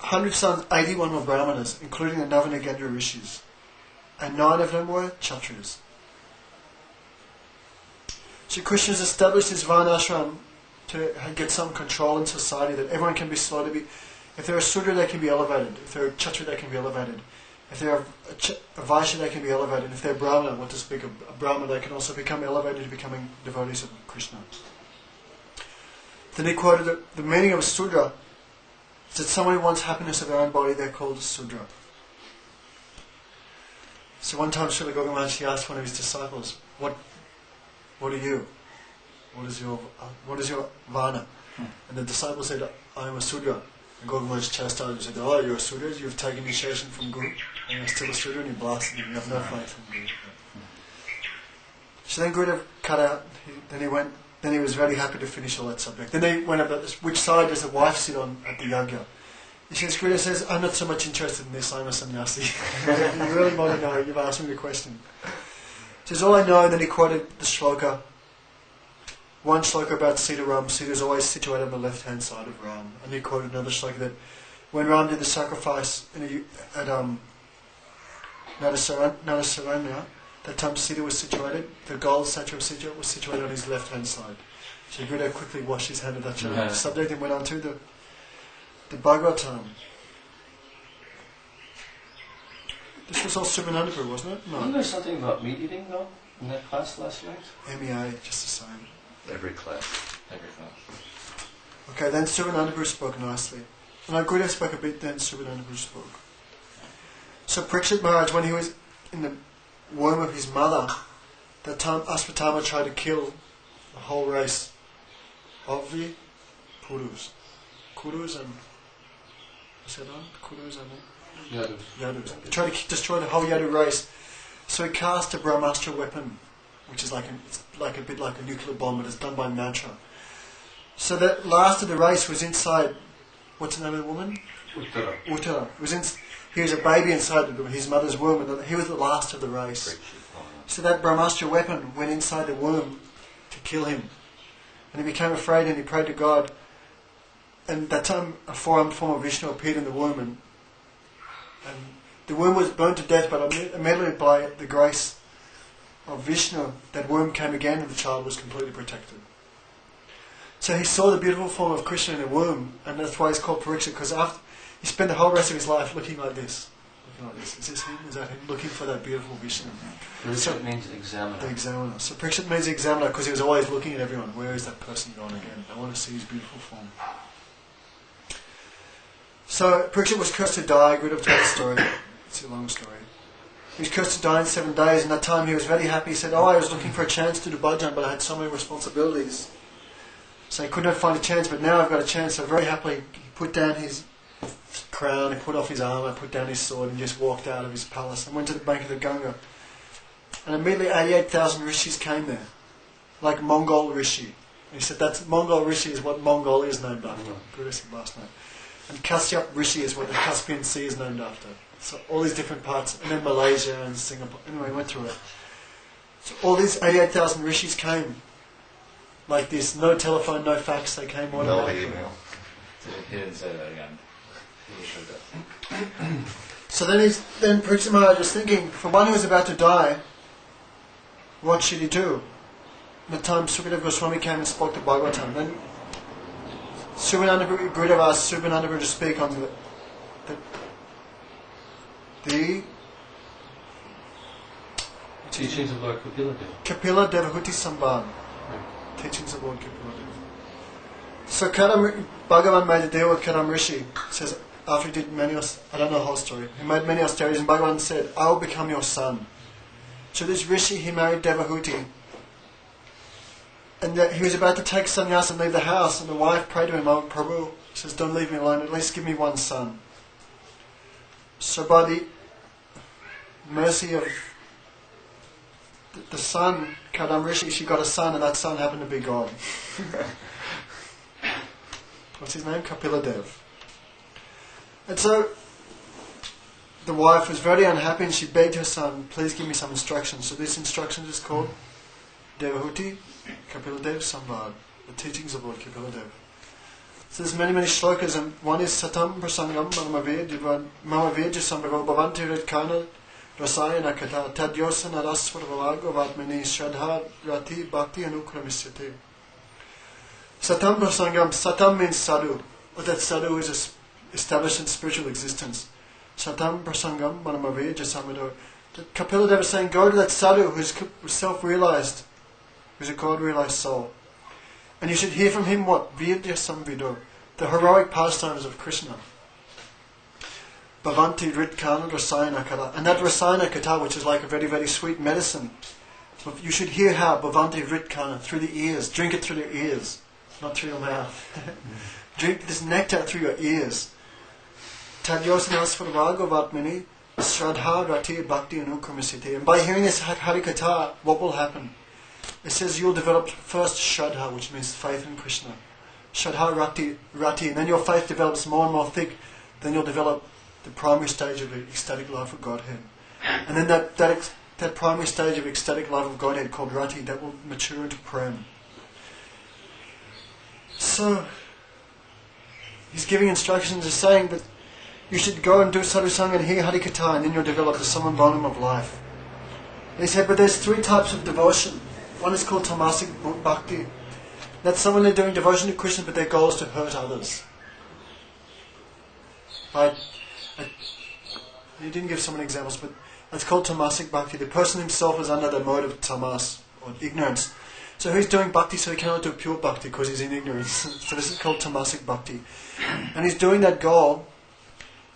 100 sons, 81 were Brahmanas, including the Navanagendra Rishis. And 9 of them were Kshatriyas. So Krishna has established his Varnashram to get some control in society, that everyone can be slow to be. If they're a Sudra, they can be elevated. If they're a Kshatriya, they can be elevated. If they're a Vaishya, they can be elevated. If they're Brahmana, what to speak of a Brahmana, they can also become elevated to becoming devotees of Krishna. Then he quoted the meaning of a Sudra is that someone who wants happiness of their own body, they're called a Sudra. So one time Srila Goga Maharaj, he asked one of his disciples, what are you? What is your Vana? And the disciple said, I am a Sudra. And Goga Maharaj chastised him and said, oh, you're a Sudra? You've taken initiation from Guru? And you're still a Sudra? And he blasted him. You have no faith in Guru. So then Gurudev cut out. Then he was very happy to finish all that subject. Then they went about this, which side does the wife sit on at the yagya? Gurudev says, I'm not so much interested in this, I'm a sannyasi. You really want to know, you've asked me the question. He says, all I know, and then he quoted the shloka. One shloka about Sita Ram. Sita is always situated on the left-hand side of Ram. And he quoted another shloka that when Ram did the sacrifice at Natasaranya, That time Sita was situated, the gold statue of Sita was situated on his left hand side. So Gurudev quickly washed his hand of that subject and went on to the Bhagavatam. This was all Subhanandaprabhu, wasn't it? Wasn't there something about meat eating though in that class last night? MEA, just the same. Every class. Okay, then Subhanandaprabhu spoke nicely. And our Gurudev spoke a bit, then Subhanandaprabhu spoke. So Parikshit Maharaj, when he was in the womb of his mother, that time Ashvatthama tried to kill the whole race of the Kurus. Kurus and... what's that on? Kurus and... Yadus. He tried to destroy the whole Yadu race. So he cast a Brahmastra weapon, which is like a bit like a nuclear bomb, but it's done by mantra. So the last of the race was inside, what's the name of the woman? Uttara. He was a baby inside his mother's womb, and he was the last of the race. So that Brahmastra weapon went inside the womb to kill him. And he became afraid and he prayed to God. And that time a four-armed form of Vishnu appeared in the womb, and the womb was burnt to death, but immediately by the grace of Vishnu, that womb came again and the child was completely protected. So he saw the beautiful form of Krishna in the womb, and that's why he's called Parikshit, because after he spent the whole rest of his life looking like this. Is this him? Is that him? Looking for that beautiful Vishnu. Parikshit means examiner. The examiner. So Parikshit means the examiner because he was always looking at everyone. Where is that person gone again? I want to see his beautiful form. So Parikshit was cursed to die. Gurudev told the story. It's a long story. He was cursed to die in 7 days, and that time he was very happy. He said, I was looking for a chance to do bhajan, but I had so many responsibilities. So he could not find a chance, but now I've got a chance. So very happily he put down his crown, he put off his armour, put down his sword, and just walked out of his palace and went to the bank of the Ganga. And immediately 88,000 rishis came there, like Mongol rishi. And he said, Mongol rishi is what Mongolia is named after. Gurudev said last night. And Kasyap rishi is what the Caspian Sea is named after. So all these different parts, and then Malaysia and Singapore. Anyway, went through it. So all these 88,000 rishis came like this. No telephone, no fax. They came automatically. No email. He didn't say that again. He showed that. So then Parikshit Maharaj was thinking, for one who was about to die, what should he do? At the time Sukadeva Goswami came and spoke to Bhagavatam. Then Gurudev asked Subhanandaprabhu to speak on the Teachings of Lord Kapila Deva. Kapila Devahuti Sambad. Teachings of Lord Kapila Deva. So Bhagavan made a deal with Kadam Rishi. Says after he did many, I don't know the whole story. He made many austerities, and Bhagavan said, I will become your son. So this Rishi, he married Devahuti. And he was about to take sannyas and leave the house, and the wife prayed to him, Oh Prabhu, says, don't leave me alone, at least give me one son. So by the mercy of the son, Kadam Rishi, she got a son, and that son happened to be God. What's his name? Kapila Dev. And so the wife was very unhappy, and she begged her son, please give me some instructions. So this instruction is called Devahuti Kapila Dev Samvad, the teachings of Lord Kapila Dev. So there's many shlokas, and one is Satam Prasangam Mamavedya Sambhava Bhavanti Redkana Rasayana Kata Tadyosana Rasvarvalago Vatmani Shraddha Rati Bhakti Anukramisyate. Satam Prasangam, Satam means sadhu, or that sadhu is established in spiritual existence. Satam Prasangam Manamavedya Sambhava. Kapila Dev is saying, go to that sadhu who's self-realized, who's a God-realized soul. And you should hear from him what? Virya Samvido, the heroic pastimes of Krishna. Bhavanti Ritkana Rasayana Kata. And that Rasayana Kata, which is like a very, very sweet medicine, you should hear how Bhavanti Ritkana, through the ears. Drink it through the ears, not through your mouth. Drink this nectar through your ears. Tadyosanas Varvago Vatmini Shraddha Rati Bhakti Anukramisiti. And by hearing this Harikatha, what will happen? It says you'll develop first Shraddha, which means faith in Krishna. Shraddha Rati, and then your faith develops more and more thick. Then you'll develop the primary stage of the ecstatic life of Godhead. And then that primary stage of ecstatic life of Godhead called Rati, that will mature into Prem. So, he's giving instructions, he's saying that you should go and do sadhusanga and hear Harikatha, and then you'll develop the summum bonum of life. And he said, but there's 3 types of devotion. One is called tamasic bhakti. That's someone they're doing devotion to Krishna, but their goal is to hurt others. He didn't give so many examples, but it's called tamasic bhakti. The person himself is under the mode of tamas, or ignorance. So he's doing bhakti, so he cannot do pure bhakti because he's in ignorance. So this is called tamasic bhakti. And he's doing that goal,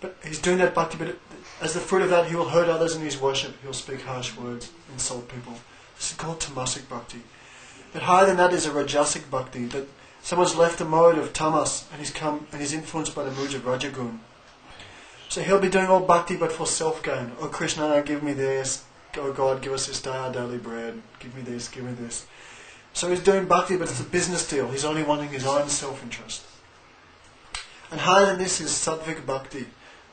but he's doing that bhakti, but as the fruit of that, he will hurt others in his worship. He'll speak harsh words, insult people. This is called tamasic bhakti. But higher than that is a rajasic bhakti, that someone's left the mode of tamas and he's influenced by the moods of rajagun. So he'll be doing all bhakti but for self-gain. Oh Krishna, give me this. Oh God, give us this day our daily bread. Give me this, give me this. So he's doing bhakti, but it's a business deal. He's only wanting his own self-interest. And higher than this is sattvic bhakti.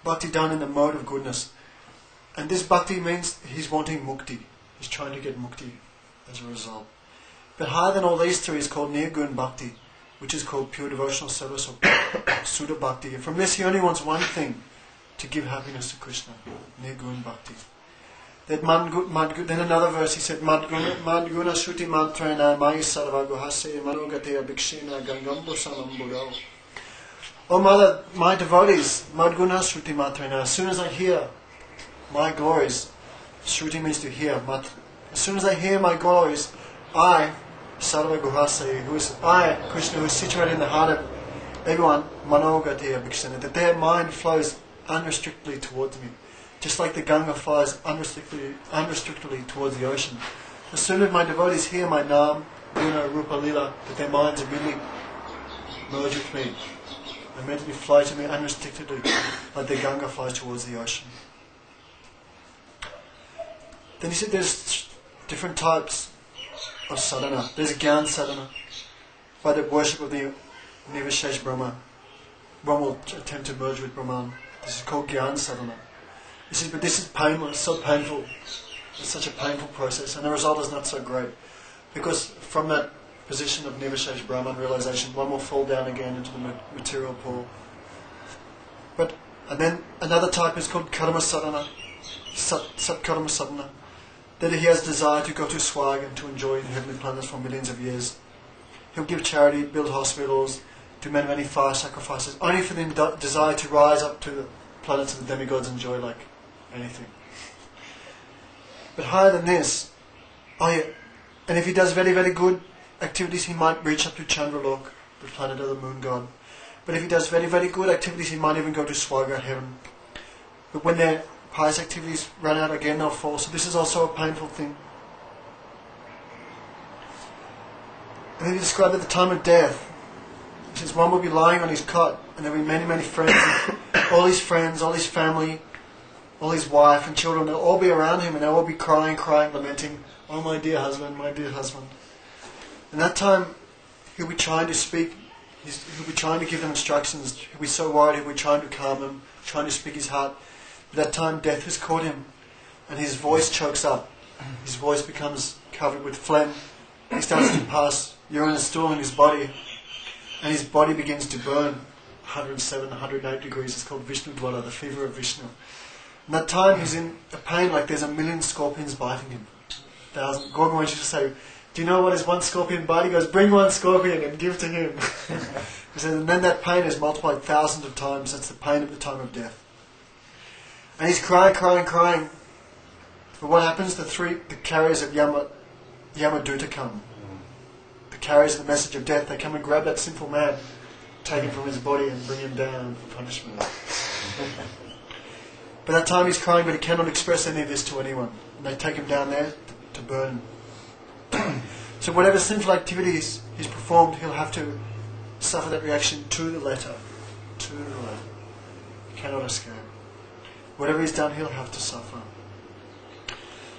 Bhakti done in the mode of goodness. And this bhakti means he's wanting mukti. He's trying to get mukti as a result. But higher than all these 3 is called nirgun bhakti, which is called pure devotional service or sudha bhakti. And from this he only wants one thing, to give happiness to Krishna. Nirgun bhakti. Then another verse he said, Madguna shruti mantrena mayi sarva guhase manogate abhikshena gangambusanam budao. Oh Mother, my devotees, Madguna shruti mantrena, as soon as I hear my glories, shruti means to hear, as soon as I hear my glories, I, Sarva Guhase, Krishna, who is situated in the heart of everyone, manogate abhikshena, that their mind flows unrestrictedly towards me. Just like the Ganga flows unrestrictedly towards the ocean. As soon as my devotees hear my Nam, Guna, Rupa, Lila, that their minds immediately merge with me. They immediately flow to me unrestrictedly, like the Ganga flows towards the ocean. Then he said there's different types of sadhana. There's Gyan sadhana, by the worship of the Nirvishesh Brahma. One will attempt to merge with Brahman. This is called Gyan sadhana. He says, but this is painless, so painful. It's such a painful process, and the result is not so great. Because from that position of Nirvishesh Brahman realization, one will fall down again into the material pool. And then another type is called Karma sadhana, Sat-Karma sadhana. That he has desire to go to Swag and to enjoy the heavenly planets for millions of years. He'll give charity, build hospitals, do many fire sacrifices, only for the desire to rise up to the planets of the demigods and enjoy like anything. But higher than this, and if he does very, very good activities, he might reach up to Chandralok, the planet of the moon god. But if he does very, very good activities, he might even go to Swarga, heaven. But when their pious activities run out again, they'll fall. So this is also a painful thing. And then he described at the time of death, he says one will be lying on his cot, and there will be many friends, all his friends, all his family, all his wife and children, they'll all be around him and they'll all be crying, lamenting, oh my dear husband, my dear husband. And that time he'll be trying to speak, he'll be trying to give them instructions, he'll be so worried, he'll be trying to calm them, trying to speak his heart. But that time death has caught him and his voice chokes up, his voice becomes covered with phlegm, he starts to pass urine and stool in his body, and his body begins to burn 107, 108 degrees. It's called Vishnu Dwala, the fever of Vishnu. And that time he's in a pain like there's 1,000,000 scorpions biting him. 1,000. Gorgon used to say, do you know what is one scorpion bite? He goes, bring one scorpion and give to him. He says, and then that pain is multiplied thousands of times. That's the pain at the time of death. And he's crying. But what happens? The carriers of Yamaduta come. The carriers of the message of death, they come and grab that sinful man, take him from his body and bring him down for punishment. By that time he's crying, but he cannot express any of this to anyone. And they take him down there to burn. So whatever sinful activities he's performed, he'll have to suffer that reaction to the letter. He cannot escape. Whatever he's done, he'll have to suffer.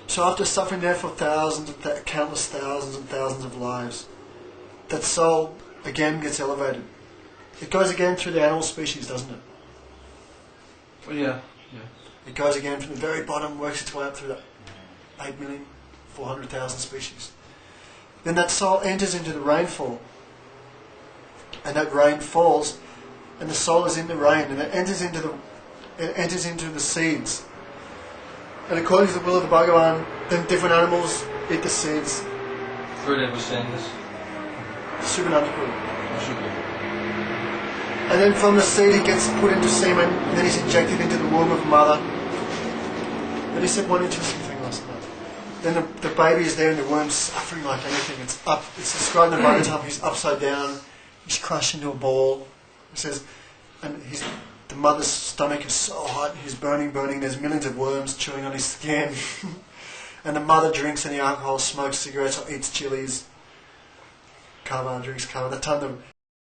So after suffering there for countless thousands and thousands of lives, that soul again gets elevated. It goes again through the animal species, doesn't it? Well, yeah. It goes again from the very bottom, works its way up through the 8,400,000 species. Then that soul enters into the rainfall, and that rain falls, and the soul is in the rain, and it enters into the seeds. And according to the will of the Bhagavan, then different animals eat the seeds. Gurudev was saying this. Subhananda Guru. And then from the seed he gets put into semen, and then he's injected into the womb of mother. And he said one interesting thing last night. Then the baby is there in the womb suffering like anything. It's described in the Bhagavatam, he's upside down, he's crushed into a ball. It says, and the mother's stomach is so hot, he's burning, there's millions of worms chewing on his skin. And the mother drinks any alcohol, smokes cigarettes or eats chilies. Kava, drinks kava. That time